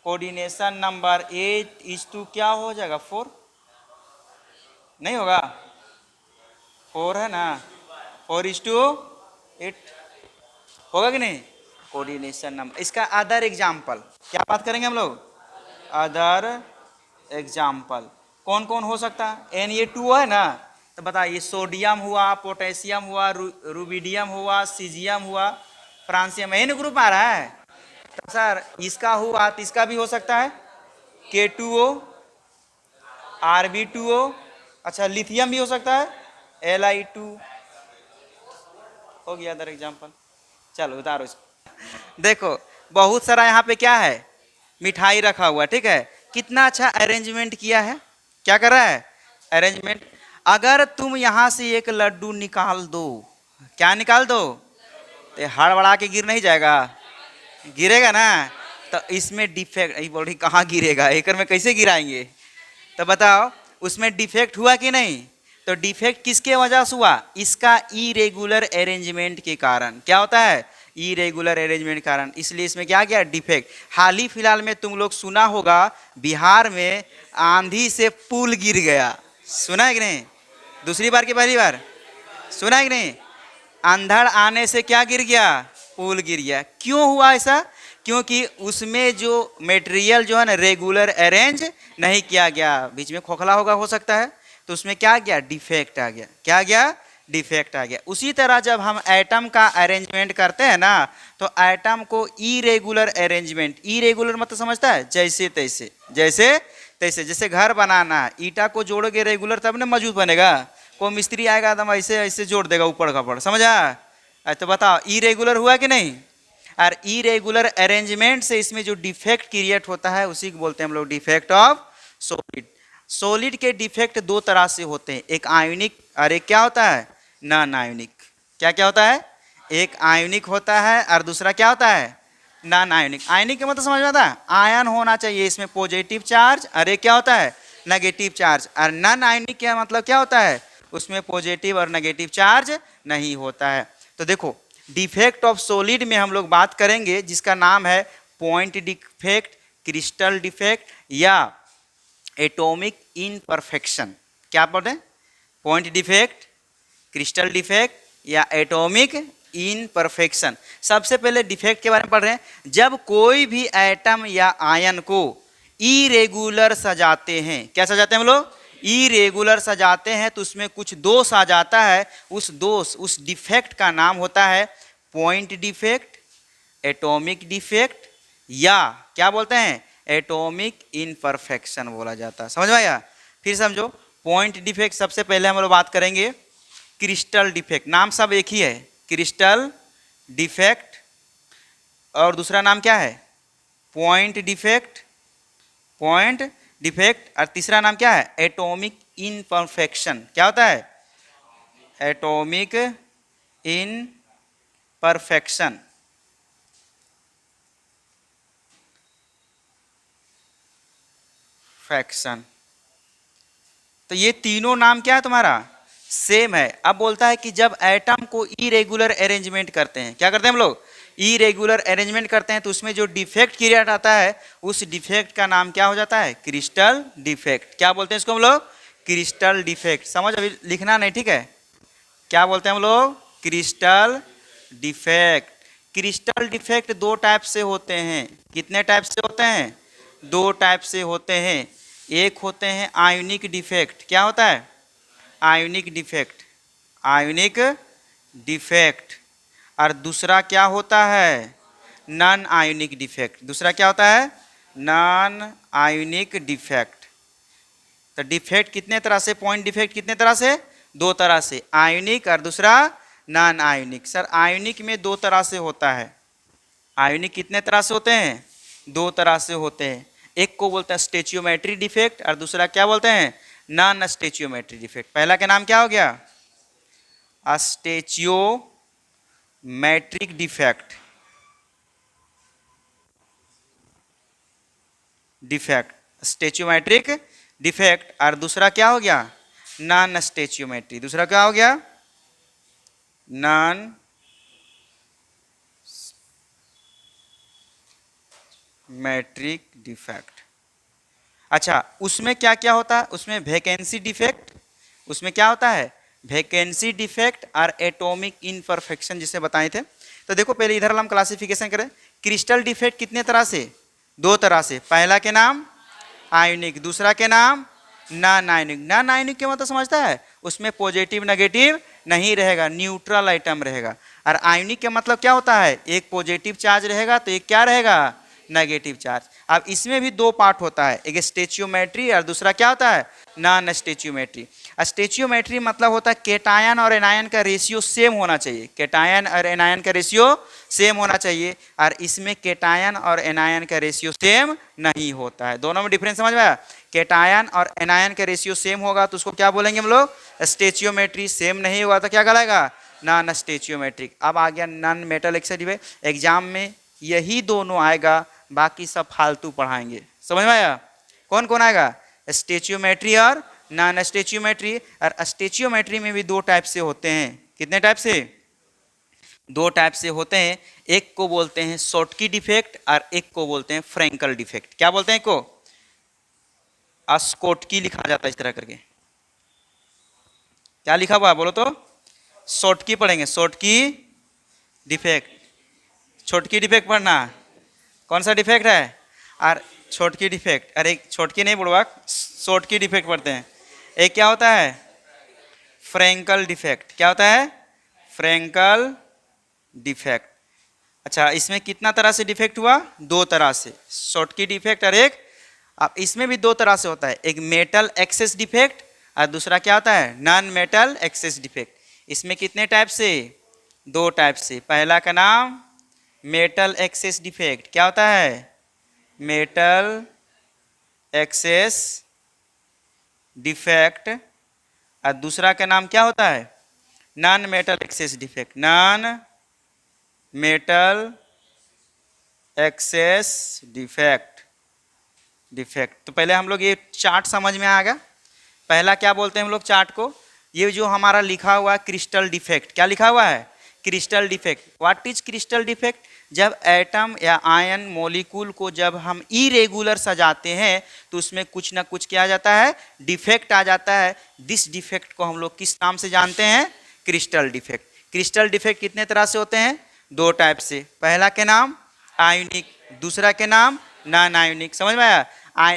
कोऑर्डिनेशन नंबर 8 इज टू क्या हो जाएगा? 4 नहीं होगा? 4 है ना, 4 इज टू 8 होगा कि नहीं? Coordination number. इसका अदर एग्जाम्पल क्या बात करेंगे हम लोग? अदर एग्जाम्पल कौन कौन हो सकता है? Na2 है ना, तो बताइए सोडियम हुआ, पोटेशियम हुआ, रुबिडियम हुआ, सीजियम हुआ, फ्रांसियम, एन ग्रुप आ रहा है। तो सर इसका हुआ तो इसका भी हो सकता है, K2O, Rb2O। अच्छा, लिथियम भी हो सकता है, Li2। हो गया अदर एग्जाम्पल। चलो उतारो इसको। देखो बहुत सारा यहाँ पे क्या है, मिठाई रखा हुआ, ठीक है। कितना अच्छा अरेंजमेंट किया है, क्या कर रहा है? अरेंजमेंट। अगर तुम यहाँ से एक लड्डू निकाल दो, क्या निकाल दो, तो हड़बड़ा के गिर नहीं जाएगा? गिरेगा ना। तो इसमें डिफेक्ट, ये बोल रही कहाँ गिरेगा, एकर में कैसे गिराएंगे? तो बताओ उसमें डिफेक्ट हुआ कि नहीं? तो डिफेक्ट किसके वजह से हुआ? इसका इरेगुलर अरेंजमेंट के कारण। क्या होता है? इरेगुलर अरेंजमेंट के कारण, इसलिए इसमें क्या गया? डिफेक्ट। हाल ही फिलहाल में तुम लोग सुना होगा बिहार में आंधी से पुल गिर गया, सुना है कि नहीं? दूसरी बार की पहली बार सुना है कि नहीं? अंधड़ आने से क्या गिर गया? पुल गिर गया। क्यों हुआ ऐसा? क्योंकि उसमें जो मटेरियल जो है ना रेगुलर अरेंज नहीं किया गया, बीच में खोखला होगा हो सकता है, तो उसमें क्या गया? डिफेक्ट आ गया। क्या आ गया? डिफेक्ट आ गया। उसी तरह जब हम एटम का अरेंजमेंट करते हैं ना, तो एटम को इरेगुलर अरेंजमेंट, इरेगुलर मतलब समझता है? जैसे तैसे, जैसे तैसे। जैसे घर बनाना है, ईटा को जोड़ोगे रेगुलर तब ना मजबूत बनेगा। कोई मिस्त्री आएगा एकदम ऐसे ऐसे जोड़ देगा ऊपर खपड़, समझा? तो बताओ इरेगुलर हुआ कि नहीं? और इरेगुलर अरेंजमेंट से इसमें जो डिफेक्ट क्रिएट होता है उसी को बोलते हैं हम लोग डिफेक्ट ऑफ सॉलिड। सॉलिड के डिफेक्ट दो तरह से होते हैं, एक आयोनिक और एक क्या होता है? Non ionic. क्या क्या होता है? एक आयोनिक होता है और दूसरा क्या होता है? Non ionic. आयोनिक का मतलब समझ में आता है? आयन होना चाहिए इसमें पॉजिटिव चार्ज, और एक क्या होता है? Negative charge. और नॉन आयोनिक का मतलब क्या होता है? उसमें पॉजिटिव और नेगेटिव चार्ज नहीं होता है। तो देखो डिफेक्ट ऑफ सॉलिड में हम लोग बात करेंगे जिसका नाम है पॉइंट डिफेक्ट, क्रिस्टल डिफेक्ट या एटॉमिक इनपरफेक्शन। क्या बोलते हैं? पॉइंट डिफेक्ट, क्रिस्टल डिफेक्ट या एटॉमिक इनपरफेक्शन। सबसे पहले डिफेक्ट के बारे में पढ़ रहे हैं। जब कोई भी एटम या आयन को इरेगुलर सजाते हैं, क्या सजाते हैं हम लोग? इरेगुलर सजाते हैं, तो उसमें कुछ दोष आ जाता है। उस दोष, उस डिफेक्ट का नाम होता है पॉइंट डिफेक्ट, एटॉमिक डिफेक्ट या क्या बोलते हैं? एटॉमिक इनपरफेक्शन बोला जाता है। समझ में आया? फिर समझो, पॉइंट डिफेक्ट सबसे पहले हम लोग बात करेंगे। क्रिस्टल डिफेक्ट, नाम सब एक ही है, क्रिस्टल डिफेक्ट। और दूसरा नाम क्या है? Point defect, point defect. और तीसरा नाम क्या है? Atomic imperfection. क्या होता है? Atomic imperfection. फैक्शन। तो ये तीनों नाम क्या है तुम्हारा? सेम है। अब बोलता है कि जब एटम को इरेगुलर अरेंजमेंट करते हैं, क्या करते हैं हम लोग? इरेगुलर अरेंजमेंट करते हैं, तो उसमें जो डिफेक्ट क्रिएट आता है उस डिफेक्ट का नाम क्या हो जाता है? Crystal defect. क्या बोलते हैं इसको हम लोग? Crystal defect. समझ, अभी लिखना नहीं, ठीक है? क्या बोलते हैं हम लोग? Crystal defect. क्रिस्टल डिफेक्ट दो टाइप से होते हैं। कितने टाइप से होते हैं? दो टाइप से होते हैं। एक होते हैं आयोनिक डिफेक्ट। क्या होता है? Ionic defect, ionic defect. और दूसरा क्या होता है? Non ionic defect. दूसरा क्या होता है? Non ionic defect. तो डिफेक्ट कितने तरह से, पॉइंट डिफेक्ट कितने तरह से, दो तरह से, आयोनिक और दूसरा नॉन आयोनिक। सर आयोनिक में दो तरह से होता है। आयोनिक कितने तरह से होते हैं, दो तरह से होते हैं। एक को बोलते हैं स्टेचियोमेट्री डिफेक्ट और दूसरा क्या बोलते हैं, नॉन स्टेचियोमेट्री डिफेक्ट। पहला का नाम क्या हो गया, स्टेचियोमेट्रिक डिफेक्ट, स्टेचियोमेट्रिक डिफेक्ट। और दूसरा क्या हो गया, नॉन स्टेचियोमेट्री। दूसरा क्या हो गया, नॉन मैट्रिक डिफेक्ट। अच्छा उसमें क्या क्या होता है, उसमें वैकेंसी डिफेक्ट, उसमें क्या होता है, वैकेंसी डिफेक्ट और एटॉमिक इनपरफेक्शन जिसे बताए थे। तो देखो पहले इधर हम क्लासिफिकेशन करें। क्रिस्टल डिफेक्ट कितने तरह से, दो तरह से। पहला के नाम आयोनिक, दूसरा के नाम नॉन आयोनिक। नॉन आयोनिक के मतलब समझता है, उसमें पॉजिटिव नेगेटिव नहीं रहेगा, न्यूट्रल आइटम रहेगा। और आयोनिक के मतलब क्या होता है, एक पॉजिटिव चार्ज रहेगा तो एक क्या रहेगा, नेगेटिव चार्ज। अब इसमें भी दो पार्ट होता है, एक स्टेचियोमेट्री और दूसरा क्या होता है, नॉन स्टेचियोमेट्री। स्टेचियोमेट्री मतलब होता है केटायन और एनायन का रेशियो सेम होना चाहिए, केटायन और एनायन का रेशियो सेम होना चाहिए। और इसमें केटायन और एनायन का रेशियो सेम नहीं होता है। दोनों में डिफरेंस समझ में आया। केटायन और एनायन का रेशियो सेम होगा तो उसको क्या बोलेंगे हम लोग, स्टेचियोमेट्री। सेम नहीं होगा तो क्या कहलाएगा, नॉन स्टेचियोमेट्रिक। अब आ गया नॉन मेटल एक्साइड। एग्जाम में यही दोनों आएगा, बाकी सब फालतू पढ़ाएंगे। समझ में आया, कौन कौन आएगा, स्टेचियोमेट्री और नॉन स्टेचियोमेट्री। और स्टेचियोमेट्री में भी दो टाइप से होते हैं। कितने टाइप से, दो टाइप से होते हैं। एक को बोलते हैं शॉर्टकी डिफेक्ट और एक को बोलते हैं फ्रैंकल डिफेक्ट। क्या बोलते हैं, एक को स्कॉटकी लिखा जाता है इस तरह करके। क्या लिखा हुआ है बोलो तो, शॉर्टकी पढ़ेंगे, शॉर्टकी डिफेक्ट। छोटकी डिफेक्ट पढ़ना, कौन सा डिफेक्ट है, और छोटकी डिफेक्ट। अरे छोटकी नहीं बुढ़वा, शॉर्टकी डिफेक्ट पढ़ते हैं। एक क्या होता है, फ्रैंकल डिफेक्ट। क्या होता है, फ्रैंकल डिफेक्ट। अच्छा इसमें कितना तरह से डिफेक्ट हुआ, दो तरह से, शॉर्टकी डिफेक्ट और एक। अब इसमें भी दो तरह से होता है, एक मेटल एक्सेस डिफेक्ट और दूसरा क्या होता है, नॉन मेटल एक्सेस डिफेक्ट। इसमें कितने टाइप से, दो टाइप से। पहला का नाम मेटल एक्सेस डिफेक्ट। क्या होता है, मेटल एक्सेस डिफेक्ट। और दूसरा का नाम क्या होता है, non metal excess defect, non metal excess defect. तो पहले हम लोग ये चार्ट समझ में आ गया। पहला क्या बोलते हैं हम लोग चार्ट को, ये जो हमारा लिखा हुआ है क्रिस्टल डिफेक्ट। क्या लिखा हुआ है, crystal defect. What is crystal defect, जब एटम या आयन मॉलिक्यूल को जब हम इरेगुलर सजाते हैं तो उसमें कुछ ना कुछ क्या आ जाता है, डिफेक्ट आ जाता है। दिस डिफेक्ट को हम लोग किस नाम से जानते हैं, क्रिस्टल डिफेक्ट। क्रिस्टल डिफेक्ट कितने तरह से होते हैं, दो टाइप से। पहला के नाम आयोनिक, दूसरा के नाम नॉन आयोनिक। समझ में आया,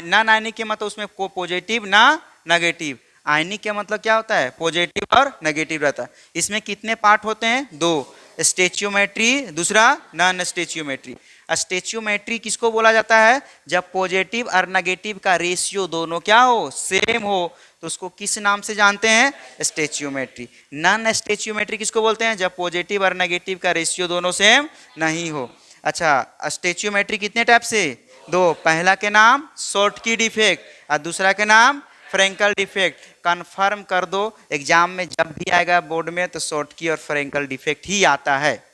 नॉन आयोनिक के मतलब उसमें को पॉजिटिव ना नेगेटिव, आयनिक का मतलब क्या होता है, पॉजिटिव और नेगेटिव रहता है। इसमें कितने पार्ट होते हैं, दो, स्टेचियोमेट्री, दूसरा नॉन स्टेचियोमेट्री। स्टेचियोमेट्री किसको बोला जाता है, जब पॉजिटिव और नेगेटिव का रेशियो दोनों क्या हो, सेम हो, तो उसको किस नाम से जानते हैं, स्टेचियोमेट्री। नॉन स्टेचियोमेट्री किसको बोलते हैं, जब पॉजिटिव और नेगेटिव का रेशियो दोनों सेम नहीं हो। अच्छा स्टेचियोमेट्री कितने टाइप से, दो। पहला के नाम शॉर्टकी डिफेक्ट और दूसरा के नाम फ्रैंकल डिफेक्ट। कंफर्म कर दो, एग्जाम में जब भी आएगा बोर्ड में तो शॉर्टकी और फ्रैंकल डिफेक्ट ही आता है।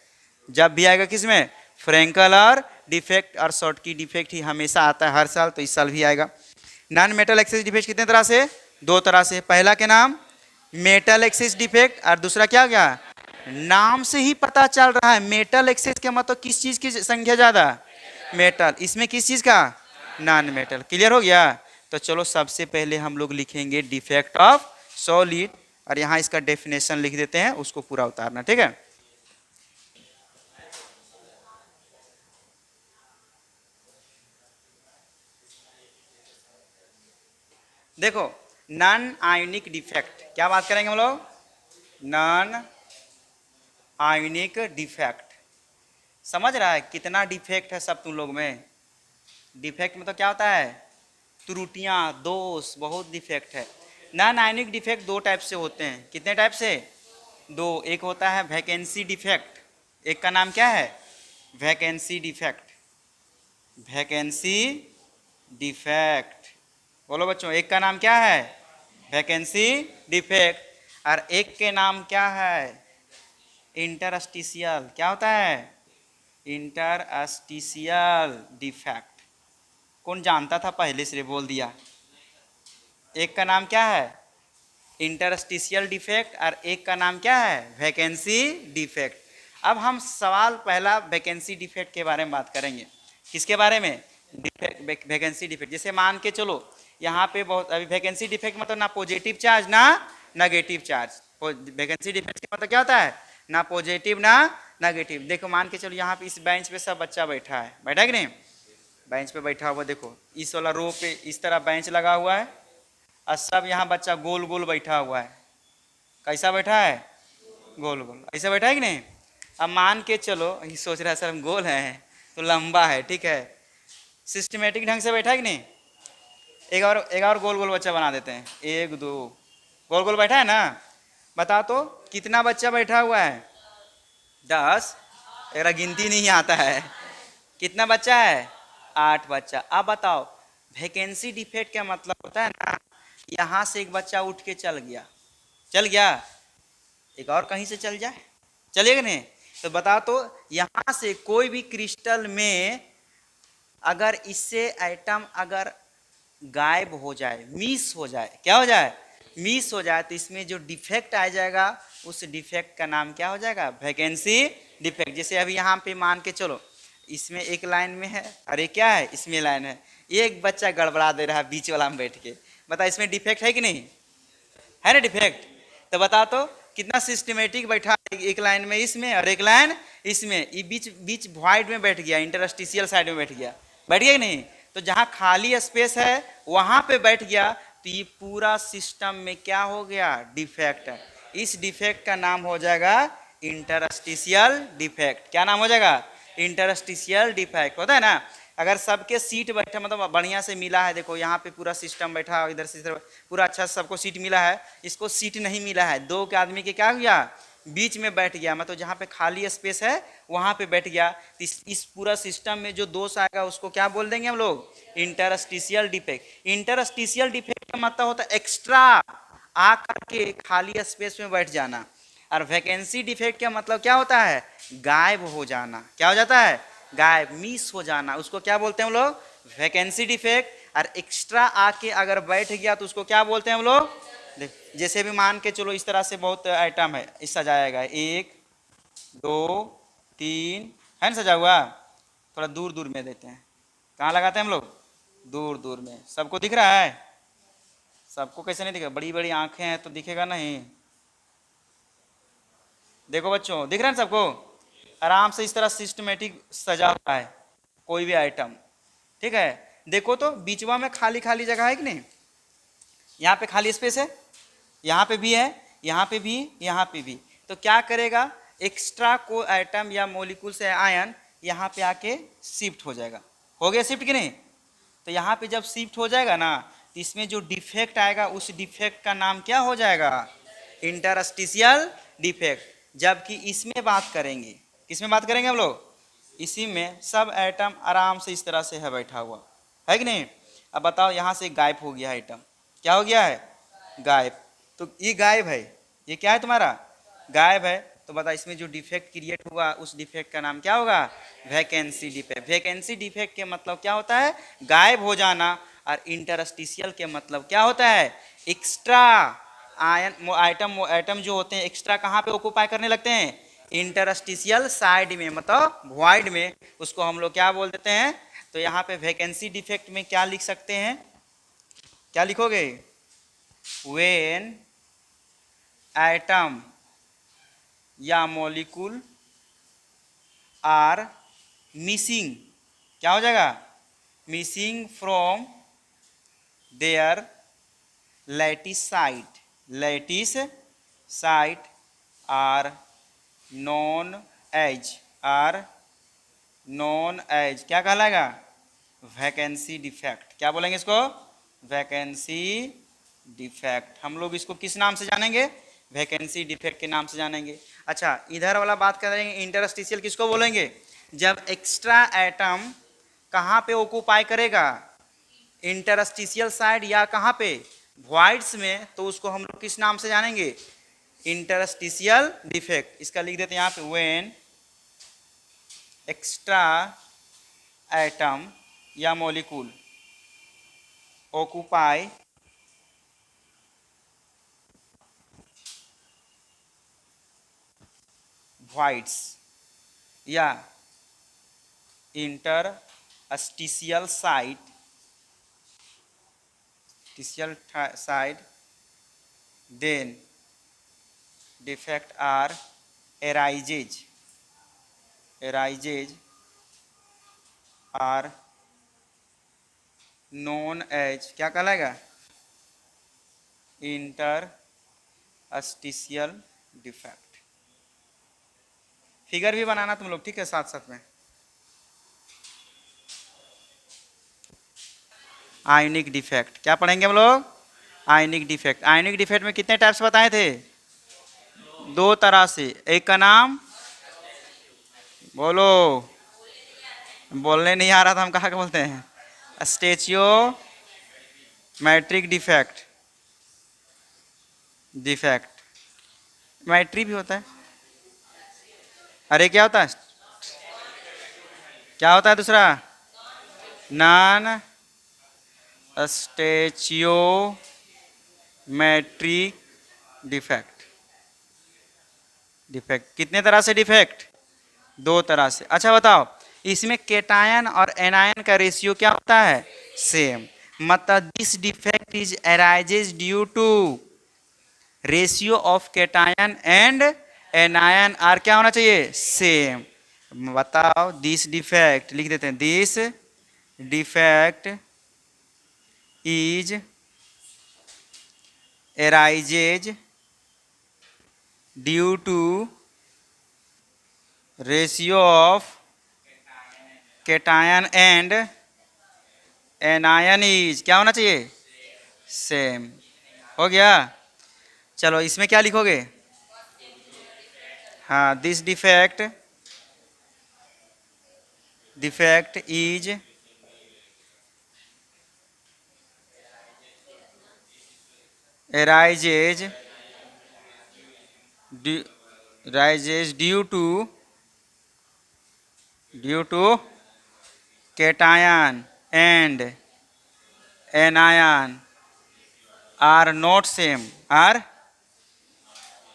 जब भी आएगा किसमें, फ्रैंकल और डिफेक्ट और शॉर्टकी डिफेक्ट ही हमेशा आता है हर साल, तो इस साल भी आएगा। नॉन मेटल एक्सेस डिफेक्ट कितने तरह से, दो तरह से। पहला के नाम मेटल एक्सेस डिफेक्ट और दूसरा क्या हो गया, नाम से ही पता चल रहा है मेटल एक्सेस के मतलब किस चीज की संख्या ज्यादा, मेटल। इसमें किस चीज का, नॉन मेटल। क्लियर हो गया। तो चलो सबसे पहले हम लोग लिखेंगे डिफेक्ट ऑफ सॉलिड, और यहां इसका डेफिनेशन लिख देते हैं, उसको पूरा उतारना, ठीक है। देखो नॉन आयोनिक डिफेक्ट, क्या बात करेंगे हम लोग, नॉन आयोनिक डिफेक्ट। समझ रहा है कितना डिफेक्ट है सब तुम लोग में, डिफेक्ट मतलब क्या होता है? त्रुटियां, दोष, बहुत डिफेक्ट है। नॉन आयनिक डिफेक्ट दो टाइप से होते हैं। कितने टाइप से? दो। एक होता है वैकेंसी डिफेक्ट, एक का नाम क्या है? Vacancy defect. वैकेंसी डिफेक्ट, बोलो बच्चों, एक का नाम क्या है? Vacancy defect. और एक के नाम क्या है? इंटरस्टिशियल। क्या होता है? Interstitial defect. कौन जानता था? पहले से बोल दिया। एक का नाम क्या है? इंटरस्टिशियल डिफेक्ट, और एक का नाम क्या है? Vacancy defect. अब हम सवाल पहला वैकेंसी डिफेक्ट के बारे में बात करेंगे। किसके बारे में? Defect, vacancy defect. जैसे मान के चलो यहाँ पे बहुत, अभी वैकेंसी डिफेक्ट मतलब ना पॉजिटिव चार्ज ना नेगेटिव चार्ज। वैकेंसी डिफेक्ट का मतलब क्या होता है? ना पॉजिटिव ना नेगेटिव। देखो मान के चलो यहाँ पे इस बेंच पे सब बच्चा बैठा है, बैठा है कि नहीं? बेंच पे बैठा हुआ, देखो इस वाला रो पे इस तरह बेंच लगा हुआ है, और सब यहाँ बच्चा गोल गोल बैठा हुआ है। कैसा बैठा है? गोल गोल ऐसा बैठा है कि नहीं? अब मान के चलो ये सोच रहा है सर हम गोल हैं तो लंबा है, ठीक है, सिस्टमेटिक ढंग से बैठा है कि नहीं? एक और गोल गोल बच्चा बना देते हैं, एक दो, गोल गोल बैठा है ना? बताओ तो कितना बच्चा बैठा हुआ है? 10। अगर गिनती नहीं आता है, कितना बच्चा है? 8 बच्चा। अब बताओ वैकेंसी डिफेक्ट क्या मतलब होता है ना, यहाँ से एक बच्चा उठ के चल गया, चल गया, एक और कहीं से चल जाए, चलेगा नहीं? तो बताओ तो यहाँ से कोई भी क्रिस्टल में अगर इससे एटम अगर गायब हो जाए, मिस हो जाए, क्या हो जाए? मिस हो जाए, तो इसमें जो डिफेक्ट आ जाएगा उस डिफेक्ट का नाम क्या हो जाएगा? Vacancy defect. जैसे अभी यहाँ पे मान के चलो इसमें एक लाइन में है, अरे क्या है, इसमें लाइन है, एक बच्चा गड़बड़ा दे रहा है बीच वाला में बैठ के, बता इसमें डिफेक्ट है कि नहीं? है ना डिफेक्ट? तो बता तो कितना सिस्टमेटिक बैठा, एक लाइन में इसमें और एक लाइन इसमें, ये बीच बीच वॉइड में बैठ गया, इंटरस्टिशियल साइड में बैठ गया, बैठ गया कि नहीं? तो जहाँ खाली स्पेस है वहां पे बैठ गया, तो ये पूरा सिस्टम में क्या हो गया? डिफेक्ट है। इस डिफेक्ट का नाम हो जाएगा इंटरस्टिशियल डिफेक्ट। क्या नाम हो जाएगा? Interstitial defect. होता है ना, अगर सबके सीट बैठे मतलब बढ़िया से मिला है, देखो यहाँ पे पूरा सिस्टम बैठा, इधर से पूरा अच्छा सबको सीट मिला है, इसको सीट नहीं मिला है, दो के आदमी के क्या हुआ? बीच में बैठ गया, मतलब जहाँ पे खाली स्पेस है वहाँ पे बैठ गया। तो इस पूरा सिस्टम में जो दोष आएगा उसको क्या बोल देंगे हम लोग? Interstitial defect. इंटरस्टिशियल डिफेक्ट का मतलब होता है एक्स्ट्रा आ करके खाली स्पेस में बैठ जाना। और वैकेंसी डिफेक्ट का मतलब क्या होता है? गायब हो जाना। क्या हो जाता है? गायब, मिस हो जाना, उसको क्या बोलते हैं हम लोग? Vacancy defect. और एक्स्ट्रा आके अगर बैठ गया तो उसको क्या बोलते हैं हम लोग? जैसे भी मान के चलो इस तरह से बहुत आइटम है, इस सजाएगा, 1 2 3, है ना सजा हुआ? थोड़ा दूर दूर में देते हैं, कहाँ लगाते हैं हम लोग? दूर दूर में। सबको दिख रहा है? सबको कैसे नहीं दिखेगा? बड़ी बड़ी आंखें हैं तो दिखेगा नहीं। देखो बच्चों, दिख रहा है सबको? आराम से इस तरह सिस्टमेटिक सजा हुआ है कोई भी आइटम, ठीक है? देखो तो बीचवा में खाली खाली जगह है कि नहीं? यहाँ पे खाली स्पेस है, यहाँ पे भी है, यहाँ पे भी, यहाँ पे भी। तो क्या करेगा? एक्स्ट्रा को आइटम या मोलिकुल से आयन यहाँ पे आके शिफ्ट हो जाएगा। हो गया शिफ्ट कि नहीं? तो यहाँ पे जब शिफ्ट हो जाएगा ना, तो इसमें जो डिफेक्ट आएगा उस डिफेक्ट का नाम क्या हो जाएगा? Interstitial defect. जबकि इसमें बात करेंगे, किसमें बात करेंगे हम लोग? इसी में सब एटम आराम से इस तरह से है बैठा हुआ, है कि नहीं? अब बताओ यहाँ से गायब हो गया आइटम, क्या हो गया है? गायब। तो ये गायब है, ये क्या है तुम्हारा? गायब है। तो बता इसमें जो डिफेक्ट क्रिएट हुआ उस डिफेक्ट का नाम क्या होगा? Vacancy defect. वैकेंसी डिफेक्ट के मतलब क्या होता है? गायब हो जाना। और इंटरस्टिशियल के मतलब क्या होता है? एक्स्ट्रा आयन आइटम आइटम जो होते हैं एक्स्ट्रा कहाँ पे ऑक्यूपाई करने लगते हैं? इंटरस्टिशियल साइड में, मतलब वॉइड में। उसको हम लोग क्या बोल देते हैं? तो यहाँ पे वैकेंसी डिफेक्ट में क्या लिख सकते हैं? क्या लिखोगे? when atom या molecule are missing, क्या हो जाएगा? missing from their lattice site, lattice site are known as, are known as क्या कहलाएगा? Vacancy defect. क्या बोलेंगे इसको? Vacancy defect. हम लोग इसको किस नाम से जानेंगे? वैकेंसी डिफेक्ट के नाम से जानेंगे। अच्छा, इधर वाला बात करेंगे इंटरस्टिशियल किसको बोलेंगे? जब एक्स्ट्रा एटम कहाँ पे ऑक्यूपाई करेगा? इंटरस्टिशियल साइड या कहाँ पे? वॉइड्स में, तो उसको हम लोग किस नाम से जानेंगे? Interstitial defect. इसका लिख देते हैं यहाँ पे, व्हेन एक्स्ट्रा एटम या मॉलिक्यूल ऑक्यूपाई voids या interstitial side, then defect are arises are known as, क्या कहलाएगा? Interstitial defect. फिगर भी बनाना तुम लोग, ठीक है, साथ साथ में। आयनिक डिफेक्ट, क्या पढ़ेंगे हम लोग? आयनिक डिफेक्ट। आयनिक डिफेक्ट में कितने टाइप्स बताए थे? दो तरह से। एक का नाम बोलो, बोलने नहीं आ रहा था, हम कहा बोलते हैं? स्टेचियोमेट्रिक डिफेक्ट मैट्री भी होता है। अरे क्या होता है? क्या होता है दूसरा? Non stoichiometric defect. कितने तरह से डिफेक्ट? दो तरह से। अच्छा बताओ, इसमें केटायन और एनायन का रेशियो क्या होता है? सेम। मतलब this defect is arises due to ratio of cation and anion are क्या होना चाहिए? सेम। बताओ, दिस डिफेक्ट लिख देते हैं, this defect is arises due to ratio of cation and anion is क्या होना चाहिए? सेम। हो गया? चलो इसमें क्या लिखोगे? हाँ, this defect is arises due to cation and anion are not same.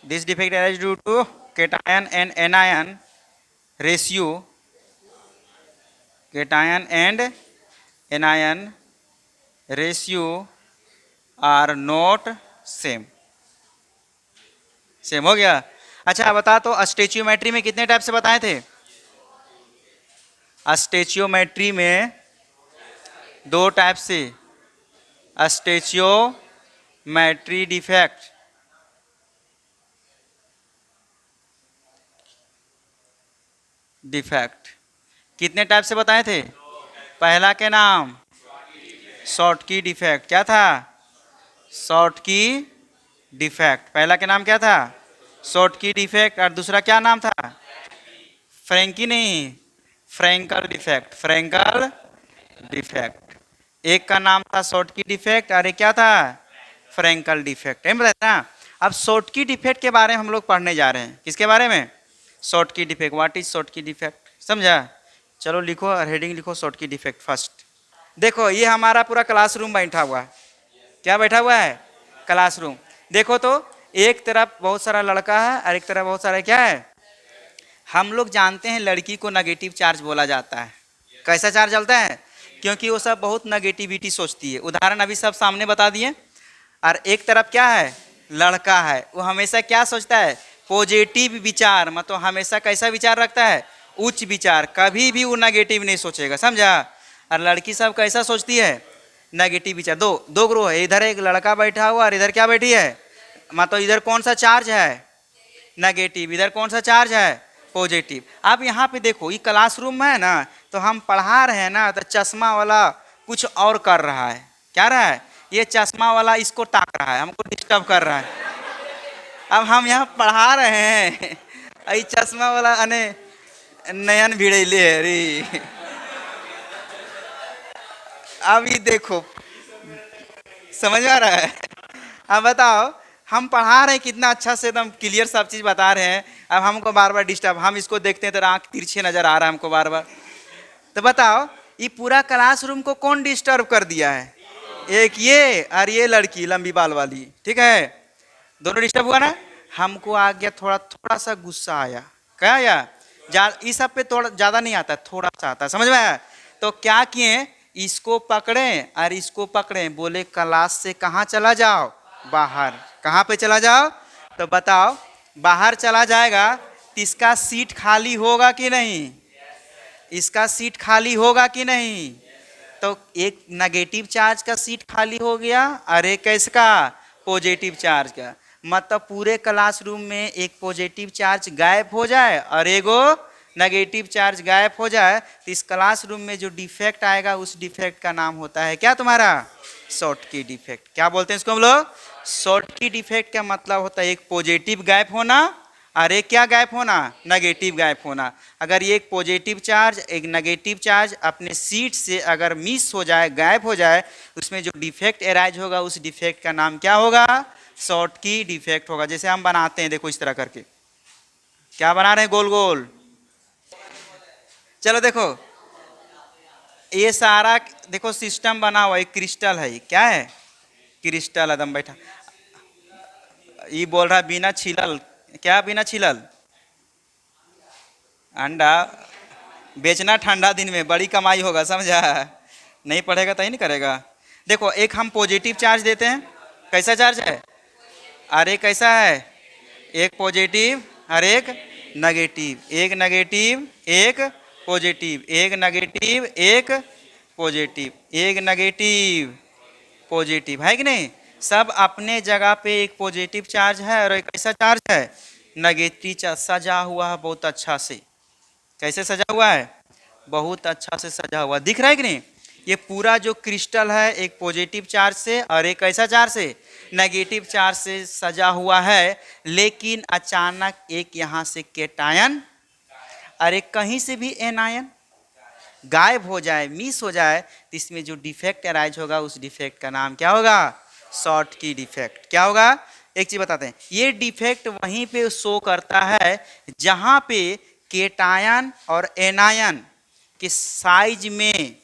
This defect arises due to cation and anion ratio. Cation and anion ratio are not same. Same हो गया? अच्छा बता, तो स्टेचियोमेट्री में कितने टाइप से बताए थे? स्टेचियोमेट्री में दो टाइप से। स्टेचियोमेट्री डिफेक्ट कितने टाइप से बताए थे? पहला के नाम शॉर्टकी डिफेक्ट। क्या था? Schottky defect. पहला के नाम क्या था? Schottky defect. और दूसरा क्या नाम था? फ्रैंकी नहीं, फ्रैंकल डिफेक्ट। एक का नाम था शॉर्टकी डिफेक्ट और एक क्या था? Frenkel defect. है बताया ना? अब शॉर्टकी डिफेक्ट के बारे में हम लोग पढ़ने जा रहे हैं। किसके बारे में? Schottky defect. What is Schottky defect? समझा? चलो लिखो, हेडिंग लिखो, शॉर्टकी डिफेक्ट फर्स्ट। देखो ये हमारा पूरा क्लासरूम बैठा हुआ है। क्या बैठा हुआ है? क्लासरूम। देखो तो एक तरफ बहुत सारा लड़का है और एक तरफ बहुत सारा क्या है? हम लोग जानते हैं लड़की को नेगेटिव चार्ज बोला जाता है। कैसा चार्ज चलता है? क्योंकि वो सब बहुत नेगेटिविटी सोचती है। उदाहरण अभी सब सामने बता दिए। और एक तरफ क्या है? लड़का है, वो हमेशा क्या सोचता है? पॉजिटिव विचार। मतलब हमेशा कैसा विचार रखता है? उच्च विचार। कभी भी वो नेगेटिव नहीं सोचेगा। समझा? और लड़की सब कैसा सोचती है? नेगेटिव विचार। दो ग्रुप है, इधर एक लड़का बैठा हुआ और इधर क्या बैठी है? मतलब इधर कौन सा चार्ज है? नेगेटिव। इधर कौन सा चार्ज है? पॉजिटिव। अब यहाँ पे देखो, ये क्लासरूम में है ना, तो हम पढ़ा रहे हैं ना, तो चश्मा वाला कुछ और कर रहा है। क्या रहा है? ये चश्मा वाला इसको ताक रहा है, हमको डिस्टर्ब कर रहा है। अब हम यहाँ पढ़ा रहे हैं, आई चश्मा वाला अने नयन भिड़ैले है रे। अब ये देखो, समझ में आ रहा है? अब बताओ, हम पढ़ा रहे हैं कितना अच्छा से, एकदम क्लियर सब चीज बता रहे हैं, अब हमको बार बार डिस्टर्ब, हम इसको देखते हैं तो आंख तिरछे नजर आ रहा है हमको बार बार। तो बताओ, ये पूरा क्लासरूम को कौन डिस्टर्ब कर दिया है? एक ये और ये लड़की लंबी बाल वाली, ठीक है, दोनों डिस्टर्ब हुआ ना। हमको आ गया थोड़ा थोड़ा सा गुस्सा आया। क्या आया? इस सब पे थोड़ा ज्यादा नहीं आता, थोड़ा सा आता है, समझ में आया? तो क्या किए, इसको पकड़े और इसको पकड़े, बोले क्लास से कहाँ चला जाओ? बाहर। कहाँ पे चला जाओ? तो बताओ, बाहर चला जाएगा तो इसका सीट खाली होगा कि नहीं? इसका सीट खाली होगा कि नहीं? तो एक नेगेटिव चार्ज का सीट खाली हो गया और एक इसका पॉजिटिव चार्ज का, मतलब पूरे क्लासरूम में एक पॉजिटिव चार्ज गायब हो जाए और एगो नेगेटिव चार्ज गायब हो जाए, तो इस क्लासरूम में जो डिफेक्ट आएगा उस डिफेक्ट का नाम होता है क्या तुम्हारा? Schottky defect. क्या बोलते हैं इसको हम लोग? शॉर्टकी डिफेक्ट का मतलब होता है एक पॉजिटिव गायब होना और एक क्या गायब होना? नेगेटिव गायब होना। अगर ये एक पॉजिटिव चार्ज एक नेगेटिव चार्ज अपने सीट से अगर मिस हो जाए, गायब हो जाए, उसमें जो डिफेक्ट एराइज होगा उस डिफेक्ट का नाम क्या होगा? शॉर्टकी डिफेक्ट होगा। जैसे हम बनाते हैं, देखो इस तरह करके, क्या बना रहे हैं? गोल गोल। चलो देखो, ये सारा देखो सिस्टम बना हुआ, एक क्रिस्टल है, क्या है? क्रिस्टल एकदम बैठा। ये बोल रहा बिना छिलल, क्या बिना छिलल? अंडा बेचना ठंडा दिन में बड़ी कमाई होगा, समझा? नहीं पढ़ेगा तो ही नहीं करेगा। देखो, एक हम पॉजिटिव चार्ज देते हैं, कैसा चार्ज है? अरे कैसा है? एक पॉजिटिव और एक नेगेटिव, एक नेगेटिव एक पॉजिटिव, एक नेगेटिव एक पॉजिटिव, एक नेगेटिव पॉजिटिव, है कि नहीं? सब अपने जगह पे एक पॉजिटिव चार्ज है और एक कैसा चार्ज है? Negative charge. सजा हुआ है बहुत अच्छा से। कैसे सजा हुआ है? बहुत अच्छा से सजा हुआ, दिख रहा है कि नहीं? ये पूरा जो क्रिस्टल है एक पॉजिटिव चार्ज से और एक कैसा चार्ज से? नेगेटिव चार्ज से सजा हुआ है। लेकिन अचानक एक यहाँ से केटायन और एक कहीं से भी एनायन गायब हो जाए, मिस हो जाए, तो इसमें जो डिफेक्ट अराइज होगा उस डिफेक्ट का नाम क्या होगा? Schottky defect. क्या होगा? एक चीज बताते हैं, ये डिफेक्ट वहीं पे शो करता है जहां पे केटायन और एनायन के साइज में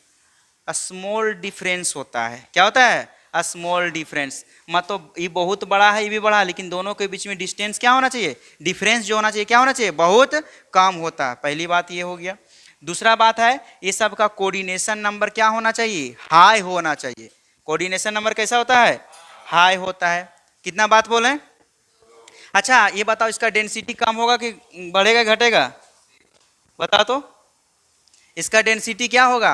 स्मॉल डिफरेंस होता है। क्या होता है? Small difference. मतलब ये बहुत बड़ा है, ये भी बड़ा है, लेकिन दोनों के बीच में डिस्टेंस क्या होना चाहिए? डिफरेंस जो होना चाहिए क्या होना चाहिए? बहुत कम होता है। पहली बात ये हो गया। दूसरा बात है, ये सब का कोऑर्डिनेशन नंबर क्या होना चाहिए? हाई होना चाहिए। कोऑर्डिनेशन नंबर कैसा होता है? हाई होता है। कितना बात बोले? अच्छा ये बताओ, इसका डेंसिटी कम होगा कि बढ़ेगा घटेगा? बताओ तो, इसका डेंसिटी क्या होगा?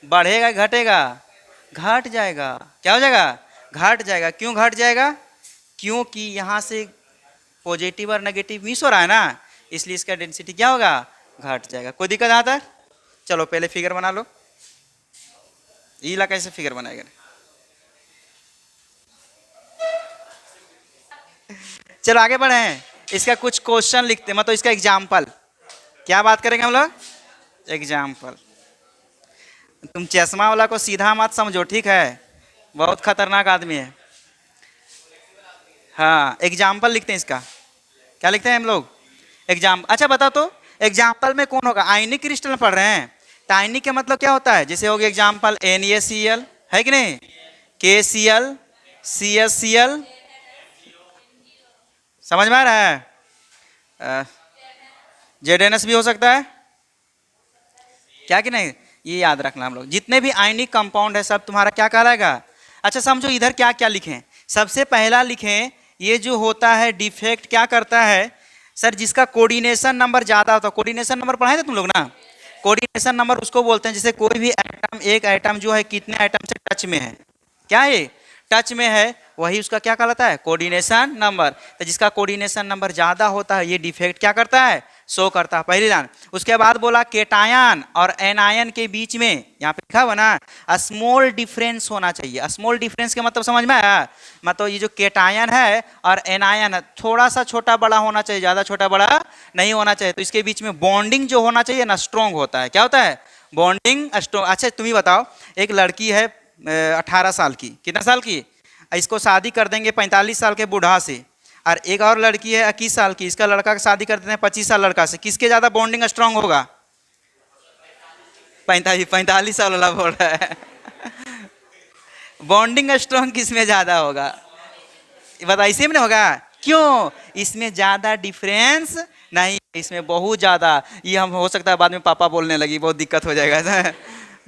बढ़ेगा घटेगा? घट जाएगा। क्या हो जाएगा? घट जाएगा। क्यों घट जाएगा? क्योंकि यहाँ से पॉजिटिव और नेगेटिव मिस हो रहा है ना, इसलिए इसका डेंसिटी क्या होगा? घट जाएगा। कोई दिक्कत आता है? चलो पहले फिगर बना लो। ईला कैसे फिगर बनाएगा? चलो आगे बढ़े हैं, इसका कुछ क्वेश्चन लिखते हैं, मतलब इसका एग्जाम्पल। क्या बात करेंगे हम लोग? एग्जाम्पल। तुम चश्मा वाला को सीधा मत समझो, ठीक है? बहुत खतरनाक आदमी है। हाँ, एग्जाम्पल लिखते हैं इसका। क्या लिखते हैं हम लोग? एग्जाम्पल। अच्छा बताओ तो, एग्जाम्पल में कौन होगा? आयनिक क्रिस्टल पढ़ रहे हैं, तो आयनिक का मतलब क्या होता है? जैसे हो गया एग्जाम्पल NaCl, है कि नहीं? KCl, CsCl, समझ में आ रहा है? ZnS भी हो सकता है, क्या कि नहीं? ये याद रखना हम लोग, जितने भी आयनिक कंपाउंड है सब तुम्हारा क्या कहलाएगा? अच्छा समझो, इधर क्या क्या लिखें। सबसे पहला लिखें, ये जो होता है डिफेक्ट क्या करता है? सर जिसका कोऑर्डिनेशन नंबर ज्यादा होता है, कोऑर्डिनेशन नंबर पढ़ाए थे तुम लोग ना? कोऑर्डिनेशन नंबर उसको बोलते हैं, जैसे कोई भी एटम, एक एटम जो है कितने एटम से टच में है, क्या है? टच में है, वही उसका क्या कहलाता है? Coordination number. तो जिसका कोऑर्डिनेशन नंबर ज्यादा होता है ये डिफेक्ट क्या करता है? शो करता है, पहली लाइन। उसके बाद बोला केटायन और एनायन के बीच में, यहाँ पे लिखा हुआ ना स्मॉल डिफरेंस होना चाहिए। स्मॉल डिफरेंस के मतलब समझ में आया? मतलब ये जो केटायन है और एनायन है थोड़ा सा छोटा बड़ा होना चाहिए, ज्यादा छोटा बड़ा नहीं होना चाहिए। तो इसके बीच में बॉन्डिंग जो होना चाहिए ना स्ट्रॉन्ग होता है। क्या होता है? Bonding strong. अच्छा तुम ही बताओ, एक लड़की है 18 साल की, कितना साल की, इसको शादी कर देंगे 45 साल के बूढ़ा से, और एक और लड़की है 21 साल की, इसका लड़का का शादी कर देते हैं 25 साल लड़का से, किसके ज्यादा बॉन्डिंग स्ट्रांग होगा? 45 साल वाला बोल रहा है बॉन्डिंग स्ट्रांग किसमें ज्यादा होगा? बता, इसी में होगा। क्यों? इसमें ज्यादा डिफरेंस नहीं, इसमें बहुत ज्यादा। ये हम हो सकता है बाद में पापा बोलने लगी, बहुत दिक्कत हो जाएगा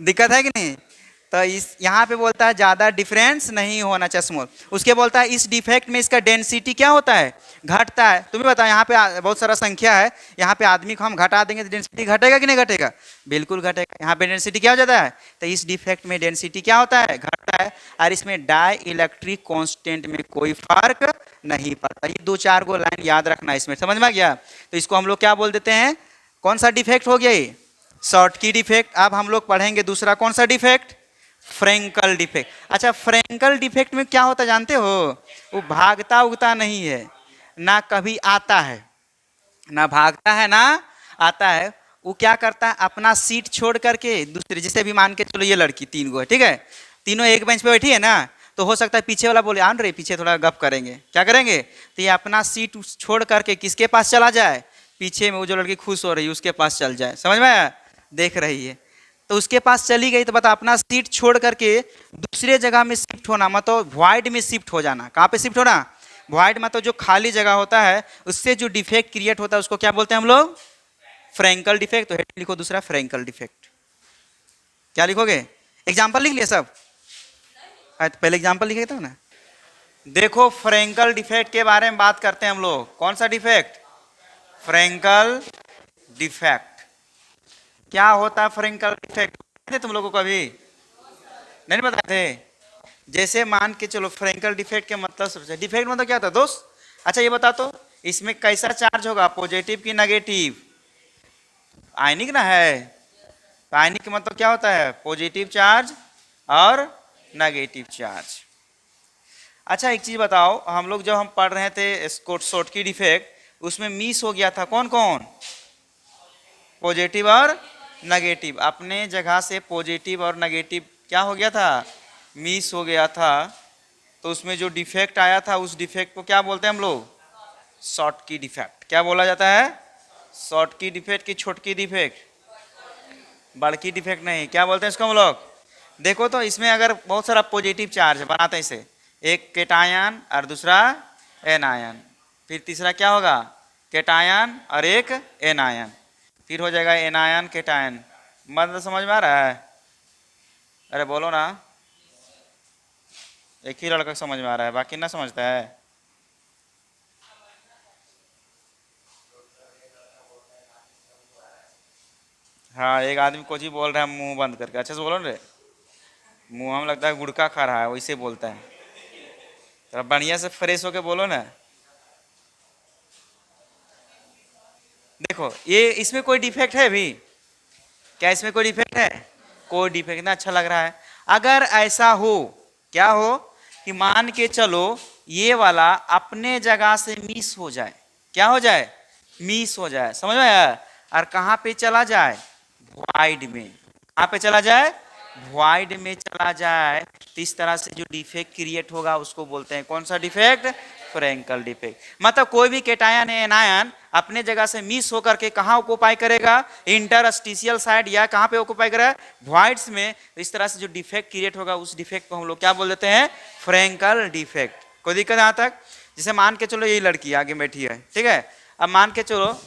दिक्कत है कि नहीं? तो इस यहाँ पे बोलता है ज्यादा डिफरेंस नहीं होना चाहिए, स्मॉल। उसके बोलता है इस डिफेक्ट में इसका डेंसिटी क्या होता है? घटता है। तुम्हें बताओ, यहाँ पे बहुत सारा संख्या है, यहाँ पे आदमी को हम घटा देंगे तो डेंसिटी घटेगा कि नहीं घटेगा? बिल्कुल घटेगा। यहाँ पे डेंसिटी क्या हो जाता है? तो इस डिफेक्ट में डेंसिटी क्या होता है? घटता है। और इसमें डाई इलेक्ट्रिक कॉन्स्टेंट में कोई फर्क नहीं पड़ता। ये 2-4 गो लाइन याद रखना है, इसमें समझ में आ गया? तो इसको हम लोग क्या बोल देते हैं? कौन सा डिफेक्ट हो गया ये? Schottky defect. अब हम लोग पढ़ेंगे दूसरा कौन सा डिफेक्ट? Frenkel defect. अच्छा, फ्रेंकल डिफेक्ट में क्या होता जानते हो? वो भागता उगता नहीं है, ना कभी आता है, ना भागता है ना आता है। वो क्या करता है? अपना सीट छोड़ करके दूसरे, जैसे भी मान के चलो ये लड़की 3 गो है, ठीक है, तीनों एक बेंच पे बैठी है ना, तो हो सकता है पीछे वाला बोले आन रे पीछे थोड़ा गप करेंगे, क्या करेंगे? तो ये अपना सीट छोड़ करके किसके पास चला जाए? पीछे में वो जो लड़की खुश हो रही है उसके पास चल जाए। समझ में आया? देख रही है तो उसके पास चली गई, तो बता अपना सीट छोड़ करके दूसरे जगह में शिफ्ट होना, मतलब वॉइड में शिफ्ट हो जाना। कहाँ पे शिफ्ट होना? वॉइड, मतलब जो खाली जगह होता है उससे जो डिफेक्ट क्रिएट होता है उसको क्या बोलते हैं हम लोग? Frenkel defect. तो हेड लिखो दूसरा फ्रेंकल डिफेक्ट। क्या लिखोगे? एग्जाम्पल लिख लिया सब? तो पहले एग्जाम्पल लिखे तो ना। देखो फ्रेंकल डिफेक्ट के बारे में बात करते हैं हम लोग। कौन सा डिफेक्ट? Frenkel defect. क्या होता है फ्रेंकल डिफेक्ट? तुम लोगों को कभी नहीं बताए थे? जैसे मान के चलो फ्रेंकल डिफेक्ट के मतलब, सबसे डिफेक्ट मतलब क्या था दोस्त? अच्छा ये बता तो, इसमें कैसा चार्ज होगा, पॉजिटिव की नेगेटिव? आयनिक ना है। तो आयनिक का मतलब क्या होता है? पॉजिटिव चार्ज और नेगेटिव चार्ज। अच्छा एक चीज बताओ, हम लोग जब हम पढ़ रहे थे शॉर्टकी डिफेक्ट, उसमें मिस हो गया था कौन कौन? पॉजिटिव और नेगेटिव। अपने जगह से पॉजिटिव और नेगेटिव क्या हो गया था? मिस हो गया था। तो उसमें जो डिफेक्ट आया था उस डिफेक्ट को क्या बोलते हैं हम लोग? Schottky defect. क्या बोला जाता है? शॉर्टकी डिफेक्ट की छोटकी डिफेक्ट? बड़की डिफेक्ट नहीं, क्या बोलते हैं इसको हम लोग? देखो तो इसमें अगर बहुत सारा पॉजिटिव चार्ज बनाते हैं इसे, एक केटायन और दूसरा एनायन, फिर तीसरा क्या होगा? केटायन और एक एनायन, फिर हो जाएगा एनायन केटायन। मतलब समझ में आ रहा है? अरे बोलो ना। एक ही लड़का समझ में आ रहा है, बाकी ना समझता है। हाँ एक आदमी कुछ ही बोल रहा है मुंह बंद करके, अच्छे से बोलो ना रे। मुंह हम लगता है गुड़का खा रहा है, वैसे बोलता है। तो बढ़िया से फ्रेश होके बोलो ना। देखो ये इसमें कोई डिफेक्ट है भी? क्या इसमें कोई डिफेक्ट है? कोई डिफेक्ट ना। अच्छा लग रहा है। अगर ऐसा हो, क्या हो कि मान के चलो ये वाला अपने जगह से मिस हो जाए, क्या हो जाए? मिस हो जाए, समझ में आया? और कहाँ पे चला जाए? वॉइड में। कहाँ पे चला जाए? वॉइड में चला जाए। तो इस तरह से जो डिफेक्ट क्रिएट होगा उसको बोलते हैं कौन सा डिफेक्ट? Frenkel defect. मतलब कोई भी केटायन है एनायन अपने जगह से मिस होकर के कहाँ ऑक्युपाई करेगा? इंटरस्टिशियल साइड, या कहाँ पे ऑक्युपाई करेगा? वॉइड्स में। तो इस तरह से जो डिफेक्ट क्रिएट होगा उस डिफेक्ट को हम लोग क्या बोल देते हैं? Frenkel defect. कोई दिक्कत यहाँ तक? जैसे मान के चलो ये लड़की आगे बैठी है, ठीक है, अब मान के चलो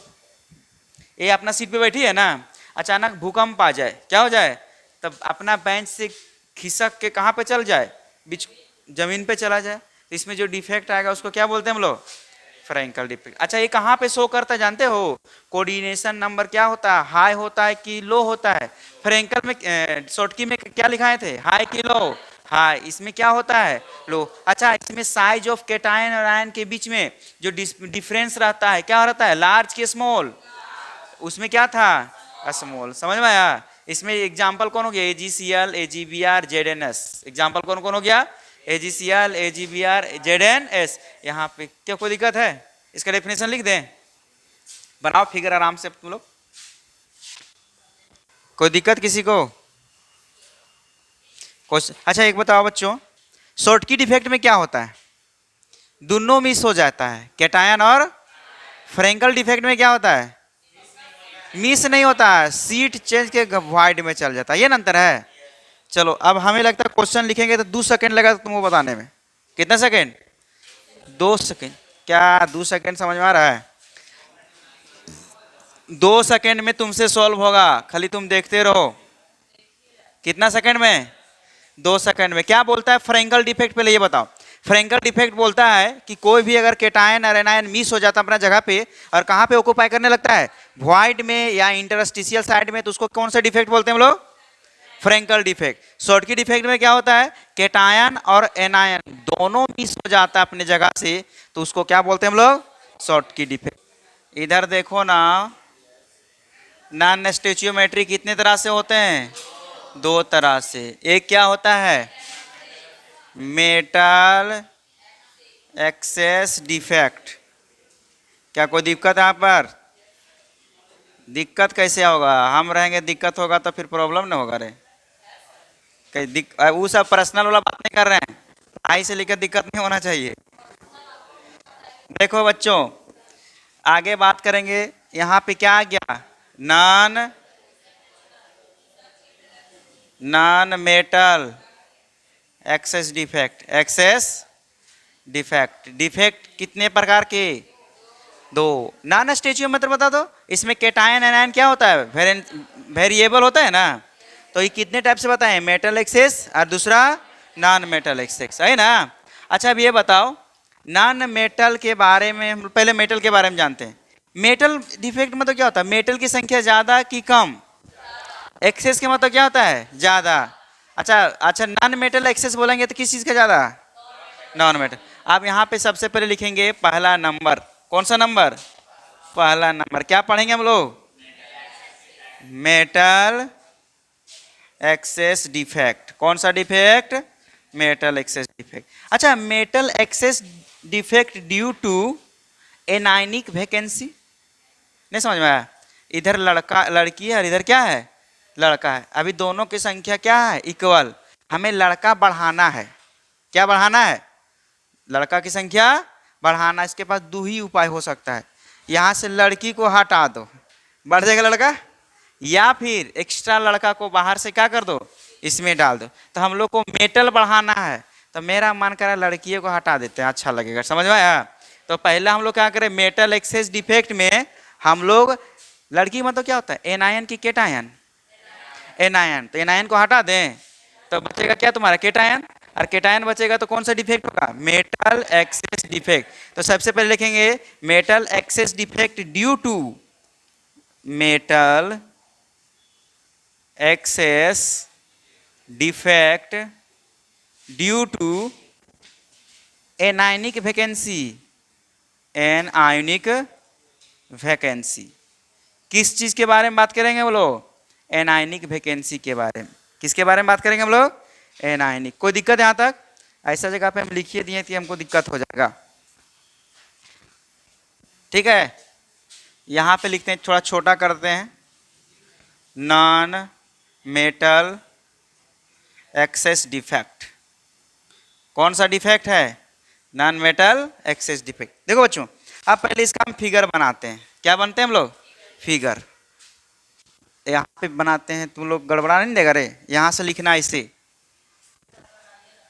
ये अपना सीट पे बैठी है ना, अचानक भूकंप आ जाए, क्या हो जाए? तब अपना बेंच से खिसक के कहाँ पे चल जाए? बीच जमीन पे चला जाए। तो इसमें जो डिफेक्ट आएगा उसको क्या बोलते हैं हम लोग? Frenkel defect. अच्छा ये कहाँ पे शो करता है जानते हो? कोऑर्डिनेशन नंबर क्या होता है? हाई होता है कि लो होता है? फ्रेंकल में शॉर्टकी में क्या लिखाए थे? हाई कि लो? हाई। इसमें क्या होता है? लो। अच्छा इसमें साइज ऑफ केटायन और आयन के बीच में जो डिफरेंस रहता है क्या रहता है? लार्ज कि स्मॉल? उसमें क्या था, स्मॉल। समझ में आया? इसमें एग्जाम्पल कौन हो गया, AgCl, AgBr, ZnS। एग्जाम्पल कौन कौन हो गया, AgCl, AgBr, ZnS। यहाँ पे क्या कोई दिक्कत है? इसका डेफिनेशन लिख दें, बनाओ फिगर आराम से तुम लोग। कोई दिक्कत किसी को? क्वेश्चन, अच्छा एक बताओ बच्चों, शॉर्टकी डिफेक्ट में क्या होता है? दोनों मिस हो जाता है, कैटायन और फ्रेंकल डिफेक्ट में क्या होता है, मिस नहीं होता है, सीट चेंज के वाइड में चल जाता है, ये ना अंतर है। चलो अब हमें लगता है क्वेश्चन लिखेंगे तो 2 सेकंड लगा तुमको बताने में। कितना सेकंड? 2 सेकंड। क्या 2 सेकंड समझ में आ रहा है? 2 सेकंड में तुमसे सॉल्व होगा, खाली तुम देखते रहो। कितना सेकंड में? 2 सेकंड में। क्या बोलता है फ्रेंकल डिफेक्ट, पहले ये बताओ। फ्रेंकल डिफेक्ट बोलता है कि कोई भी अगर केटायन और एनायन मिस हो जाता है अपना जगह पे और कहाँ पे ऑक्यूपाई करने लगता है, वॉइड में या इंटरस्टिशियल साइड में, तो उसको कौन सा डिफेक्ट बोलते हैं हम लोग? Frenkel defect. शॉर्टकी डिफेक्ट में क्या होता है, केटायन और एनायन दोनों मिस हो जाता है अपने जगह से, तो उसको क्या बोलते हैं हम लोग? Schottky defect. इधर देखो ना, नॉन स्टेचियोमेट्री कितने तरह से होते हैं? 2 तरह से। एक क्या होता है, मेटल एक्सेस डिफेक्ट। क्या कोई दिक्कत है यहाँ पर? दिक्कत कैसे होगा, हम रहेंगे दिक्कत होगा तो फिर प्रॉब्लम ना होगा रे। वो सब पर्सनल वाला बात नहीं कर रहे हैं, पढ़ाई से लेकर दिक्कत नहीं होना चाहिए। देखो बच्चों, आगे बात करेंगे। यहाँ पे क्या आ गया, non metal excess defect. Access defect, defect कितने प्रकार के? 2। नॉन स्टेचियो मतलब बता दो, इसमें केटायन एनायन क्या होता है, वेरिएबल होता है ना। तो ये कितने टाइप से बताएं, मेटल एक्सेस और दूसरा नॉन मेटल एक्सेस, है ना। अच्छा अब ये बताओ, नॉन मेटल के बारे में हम पहले मेटल के बारे में जानते हैं। मेटल डिफेक्ट मतलब क्या होता है, मेटल की संख्या ज्यादा कि कम। एक्सेस के मतलब क्या होता है, ज्यादा। अच्छा नॉन मेटल एक्सेस बोलेंगे तो किस चीज का ज्यादा, नॉन मेटल। आप यहाँ पे सबसे पहले लिखेंगे पहला नंबर। कौन सा नंबर, पहला नंबर। क्या पढ़ेंगे हम लोग, मेटल एक्सेस डिफेक्ट। कौन सा डिफेक्ट, मेटल एक्सेस डिफेक्ट। अच्छा, metal excess defect due to anionic vacancy. नहीं समझ में आया? इधर लड़का लड़की है और इधर क्या है, लड़का है। अभी दोनों की संख्या क्या है, इक्वल। हमें लड़का बढ़ाना है। क्या बढ़ाना है, लड़का की संख्या बढ़ाना। इसके पास 2 ही उपाय हो सकता है, यहाँ से लड़की को हटा दो, बढ़ जाएगा लड़का, या फिर एक्स्ट्रा लड़का को बाहर से क्या कर दो, इसमें डाल दो। तो हम लोग को मेटल बढ़ाना है, तो मेरा मन करा लड़कियों को हटा देते हैं, अच्छा लगेगा। समझ में आया? तो पहले हम लोग क्या करें, मेटल एक्सेस डिफेक्ट में हम लोग, लड़की मतलब क्या होता है, एनायन की केटायन, एनायन। तो एनायन को हटा दें तो बचेगा क्या तुम्हारा, केटायन। और केटायन बचेगा तो कौन सा डिफेक्ट होगा, मेटल एक्सेस डिफेक्ट। तो सबसे पहले लिखेंगे metal excess defect due to, metal excess defect due to anionic vacancy, anionic vacancy. किस चीज के बारे में बात करेंगे हम लोग, एनायनिक वैकेंसी के बारे में। किसके बारे में बात करेंगे हम लोग, एनायनिक। कोई दिक्कत यहाँ तक? ऐसा जगह पे हम लिखिए दिए कि हमको दिक्कत हो जाएगा, ठीक है। यहाँ पे लिखते हैं, थोड़ा छोटा करते हैं, नॉन मेटल एक्सेस डिफेक्ट। कौन सा डिफेक्ट है, नॉन मेटल एक्सेस डिफेक्ट। देखो बच्चों, अब पहले इसका हम फिगर बनाते हैं। क्या बनते हैं हम लोग, फिगर। यहाँ पे बनाते हैं, तुम लोग गड़बड़ा नहीं देगा रे, यहाँ से लिखना इसे,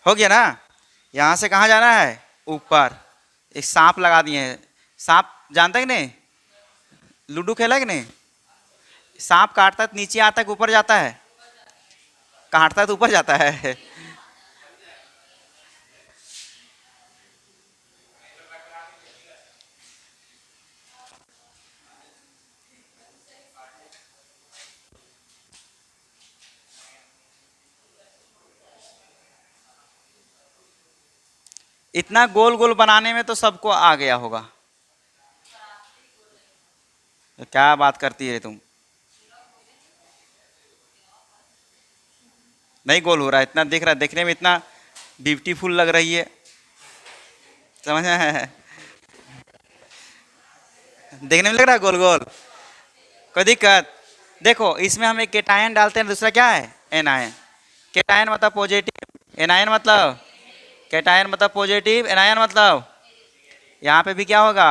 हो गया ना। यहाँ से कहाँ जाना है, ऊपर। एक सांप लगा दिए हैं, सांप जानते कि नहीं, लूडो खेला कि नहीं। सांप काटता है तो नीचे आता है कि ऊपर जाता है, काटता है तो ऊपर जाता है। इतना गोल गोल बनाने में तो सबको आ गया होगा। तो क्या बात करती है तुम? नहीं गोल हो रहा, इतना दिख रहा, देखने में इतना ब्यूटीफुल लग रही है, समझ में है? देखने में लग रहा है गोल गोल, कोई दिक्कत? देखो इसमें हम एक केटायन डालते हैं, दूसरा क्या है? एनायन। केटायन मतलब पॉजिटिव, एनायन मतलब, केटायन मतलब पॉजिटिव, एनायन मतलब, यहाँ पे भी क्या होगा,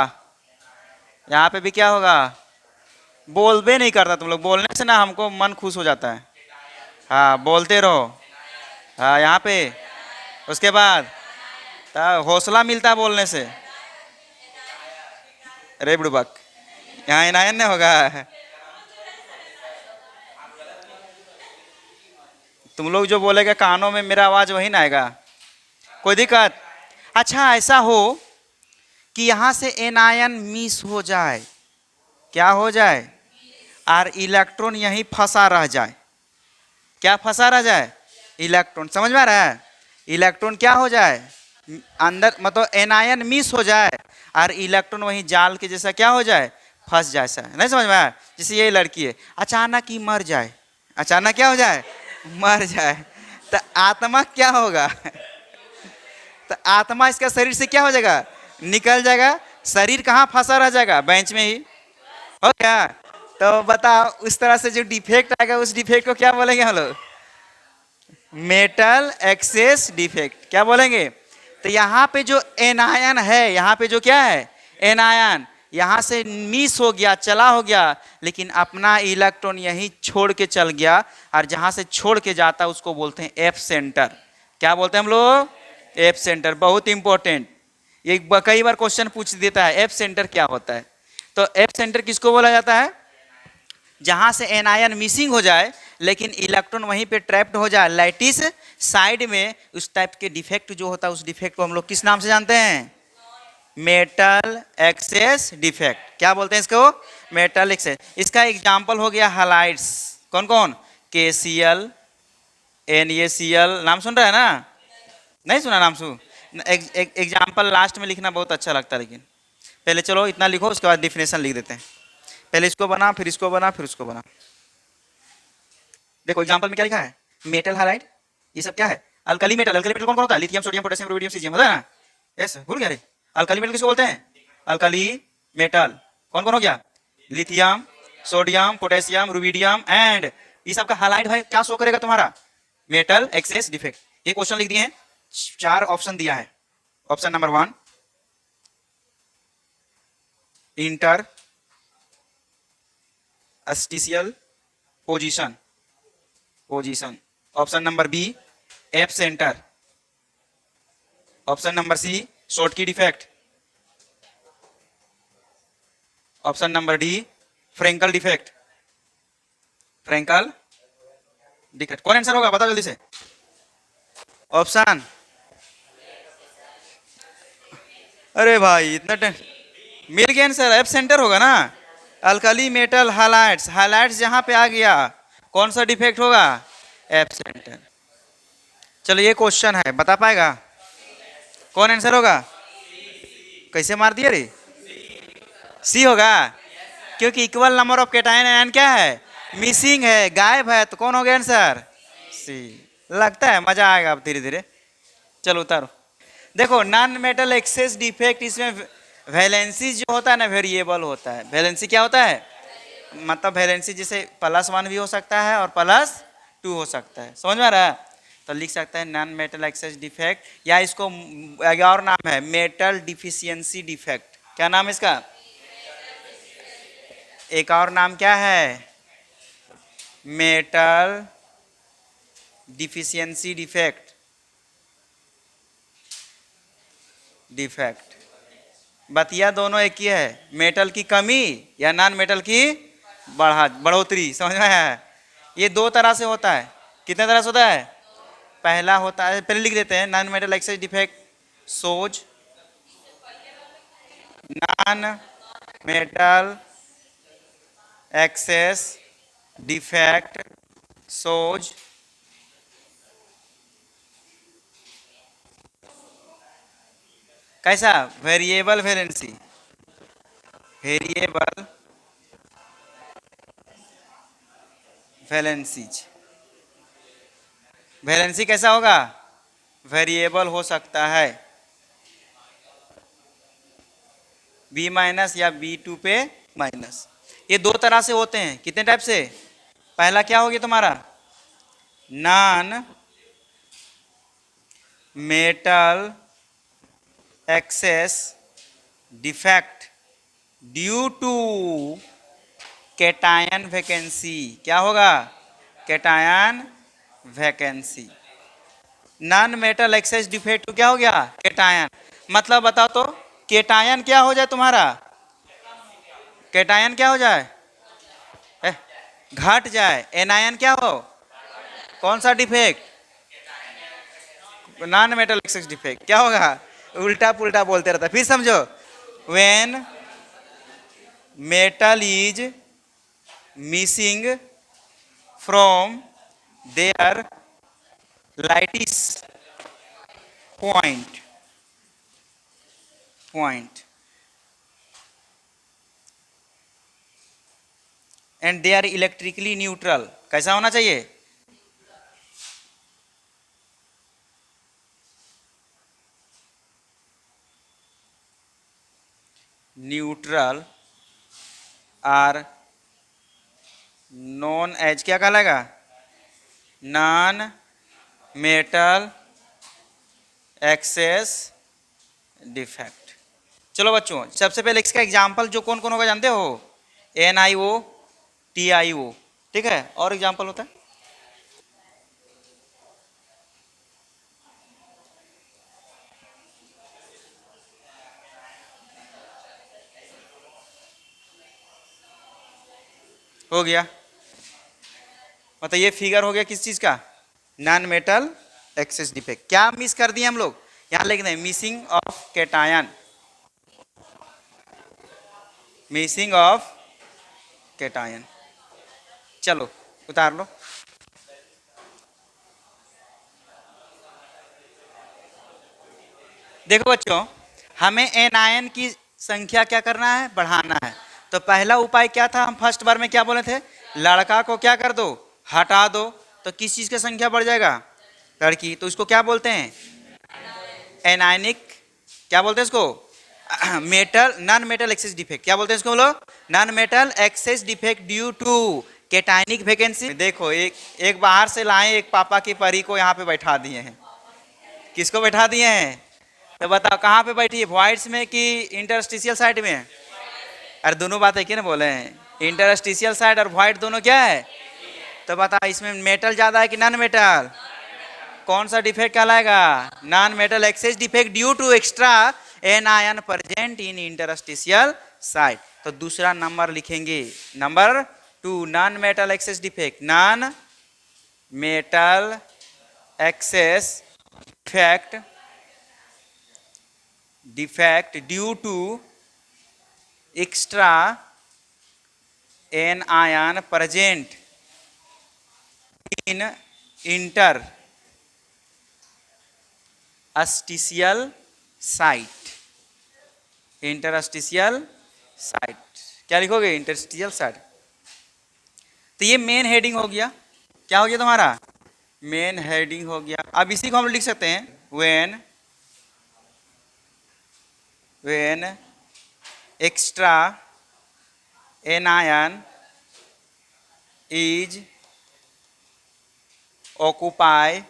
यहाँ पे भी क्या होगा? बोल भी नहीं करता तुम लोग, बोलने से ना हमको मन खुश हो जाता है। हाँ बोलते रहो। हाँ यहाँ पे, उसके बाद हौसला मिलता है बोलने से। अरे बुड़बक, यहाँ एनायन नहीं होगा। तुम लोग जो बोलेगा कानों में मेरा आवाज वही ना आएगा, कोई दिक्कत? अच्छा ऐसा हो कि यहाँ से एनायन मिस हो जाए, क्या हो जाए? और इलेक्ट्रॉन यहीं फंसा रह जाए। क्या फंसा रह जाए? इलेक्ट्रॉन, समझ में आ रहा है? इलेक्ट्रॉन क्या हो जाए अंदर, मतलब एनायन मिस हो जाए और इलेक्ट्रॉन वहीं जाल के जैसा क्या हो जाए, फंस जाए। ऐसा नहीं समझ में आया? जैसे ये लड़की है, अचानक ही मर जाए, अचानक क्या हो जाए, मर जाए, तो आत्मा क्या होगा? तो आत्मा इसका शरीर से क्या हो जाएगा, निकल जाएगा, शरीर कहाँ फंसा रह जाएगा, बेंच में ही, हो क्या? तो बताओ उस तरह से जो डिफेक्ट आएगा उस डिफेक्ट को क्या बोलेंगे हम लोग? मेटल एक्सेस डिफेक्ट, क्या बोलेंगे? तो यहाँ पे जो एनायन है, यहाँ पे जो क्या है, एनायन, यहाँ से मिस हो गया, चला हो गया, लेकिन अपना इलेक्ट्रॉन यहीं छोड़ के चल गया, और जहाँ से छोड़ के जाता है उसको बोलते हैं एफ सेंटर। क्या बोलते हैं हम लोग? F centre. बहुत इंपॉर्टेंट, ये कई बार क्वेश्चन पूछ देता है, एफ सेंटर क्या होता है? तो एफ सेंटर किसको बोला जाता है? जहां से एनायन मिसिंग हो जाए लेकिन इलेक्ट्रॉन वहीं पे ट्रैप्ड हो जाए लैटिस साइड में, उस टाइप के डिफेक्ट जो होता है, उस डिफेक्ट को हम लोग किस नाम से जानते हैं? Metal excess defect. क्या बोलते हैं इसको? Metal access. इसका एग्जांपल हो गया हलाइड्स, कौन कौन? KCl, NaCl, नाम सुन रहा है ना? नहीं सुना नाम? एग्जाम्पल लास्ट में लिखना बहुत अच्छा लगता है, लेकिन पहले चलो इतना लिखो, उसके बाद डिफिनेशन लिख देते हैं। पहले इसको बना, फिर इसको बना, फिर उसको बना। देखो एग्जांपल में क्या लिखा है, मेटल हाइलाइट, ये सब क्या है? Alkali metal. अल्कली मेटल कौन कौन होता है? Lithium, sodium, potassium, rubidium, caesium, होता है ना? यस, भूल गया रे? अल्कली मेटल किसको बोलते हैं? अल्कली मेटल कौन कौन हो गया? Lithium, sodium, potassium, rubidium and, ये सब का हाइलाइट है, क्या शो करेगा तुम्हारा? Metal excess defect. ये क्वेश्चन लिख दिए हैं, 4 ऑप्शन दिया है। ऑप्शन नंबर 1 इंटर अस्टिशियल position, position. Option number B F centre. Option number C Schottky defect. Option number D Frenkel defect, Frenkel defect. कौन आंसर होगा बताओ जल्दी से? ऑप्शन, अरे भाई इतना मिल गया आंसर, एफ सेंटर होगा ना? अल्कली मेटल हाइलाइट्स, हाइलाइट्स जहां पे आ गया कौन सा डिफेक्ट होगा? F centre. चलो ये क्वेश्चन है, बता पाएगा कौन आंसर होगा? कैसे मार दिया रे? सी होगा, क्योंकि equal number of cation anion क्या है, मिसिंग है, गायब है, तो कौन हो गया आंसर? सी। लगता है मजा आएगा अब धीरे धीरे। चलो उतारो। देखो नॉन मेटल एक्सेस डिफेक्ट, इसमें वैलेंसी जो होता है ना, वेरिएबल होता है। वैलेंसी क्या होता है? मतलब वैलेंसी जैसे +1 भी हो सकता है और +2 हो सकता है, समझ में आ रहा है? तो लिख सकते हैं नॉन मेटल एक्सेस डिफेक्ट, या इसको एक और नाम है मेटल डिफिशियंसी डिफेक्ट। क्या नाम है इसका? एक और नाम क्या है? Metal deficiency defect, defect. बतिया दोनों एक ही है, मेटल की कमी या नॉन मेटल की बढ़ोतरी, समझ में आया? ये 2 तरह से होता है। कितने तरह से होता है? पहला होता है, पहले लिख देते हैं, नॉन मेटल एक्सेस डिफेक्ट सोज, नॉन मेटल एक्सेस डिफेक्ट सोज कैसा? Variable valency, variable valencies. Valency कैसा होगा? वेरिएबल हो सकता है, बी माइनस या B2 पे माइनस। ये दो तरह से होते हैं। कितने टाइप से? पहला क्या हो गया तुम्हारा? Non metal excess defect due to cation vacancy. क्या होगा? Cation vacancy. Non metal excess defect क्या हो गया? कैटायन। मतलब बताओ तो, कैटायन क्या हो जाए तुम्हारा? कैटायन क्या हो जाए? घट जाए। एनायन क्या हो? कौन सा defect? Non metal excess defect. क्या होगा? उल्टा पुल्टा बोलते रहता। फिर समझो, when metal is missing from their lattice point and they are electrically neutral. कैसा होना चाहिए? न्यूट्रल आर नॉन एज, क्या कहलाएगा? Non metal excess defect. चलो बच्चों, सबसे पहले इसका एग्जाम्पल जो कौन कौन होगा जानते हो? NiO, TiO, ठीक है। और एग्जाम्पल होता है? हो गया। मतलब ये फिगर हो गया किस चीज का? Non metal excess defect. क्या मिस कर दिए हम लोग? यहां लिख दें missing of cation, missing of cation. चलो उतार लो। देखो बच्चों, हमें एनायन की संख्या क्या करना है? बढ़ाना है। तो पहला उपाय क्या था? हम फर्स्ट बार में क्या बोले थे? लड़का को क्या कर दो? हटा दो। तो किस चीज की संख्या बढ़ जाएगा? लड़की। तो इसको क्या बोलते हैं? एनायनिक। क्या बोलते हैं इसको? Metal, non metal excess defect. क्या बोलते हैं इसको बोलो? Non metal excess defect due to cationic vacancy. देखो, एक बाहर से लाए एक पापा की परी को यहाँ पे बैठा दिए हैं। किसको बैठा दिए हैं? तो बताओ कहाँ पे बैठी है? वॉइड्स में कि इंटरस्टिशियल साइड में? अरे दोनों बात है कि ना बोले हैं? इंटरस्टिशियल साइड और वॉइड दोनों क्या है? तो बताओ इसमें मेटल ज्यादा है कि नॉन मेटल? कौन सा डिफेक्ट कहलाएगा? Non metal excess defect due to extra anion present in interstitial side. तो दूसरा नंबर लिखेंगे, number 2, non metal excess defect. Non metal excess defect due to extra anion present in interstitial site. Interstitial site क्या लिखोगे? Interstitial site. तो ये मेन हेडिंग हो गया। क्या हो गया तुम्हारा? मेन हेडिंग हो गया। अब इसी को हम लिख सकते हैं, when extra anion is occupies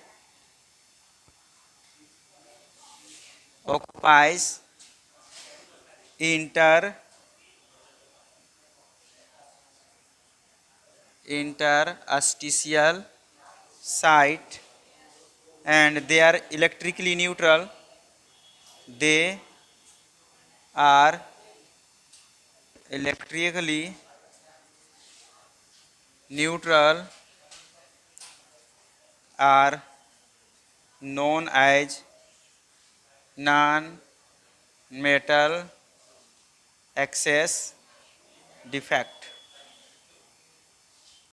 interstitial site and they are electrically neutral. They are electrically neutral are known as non-metal excess defect.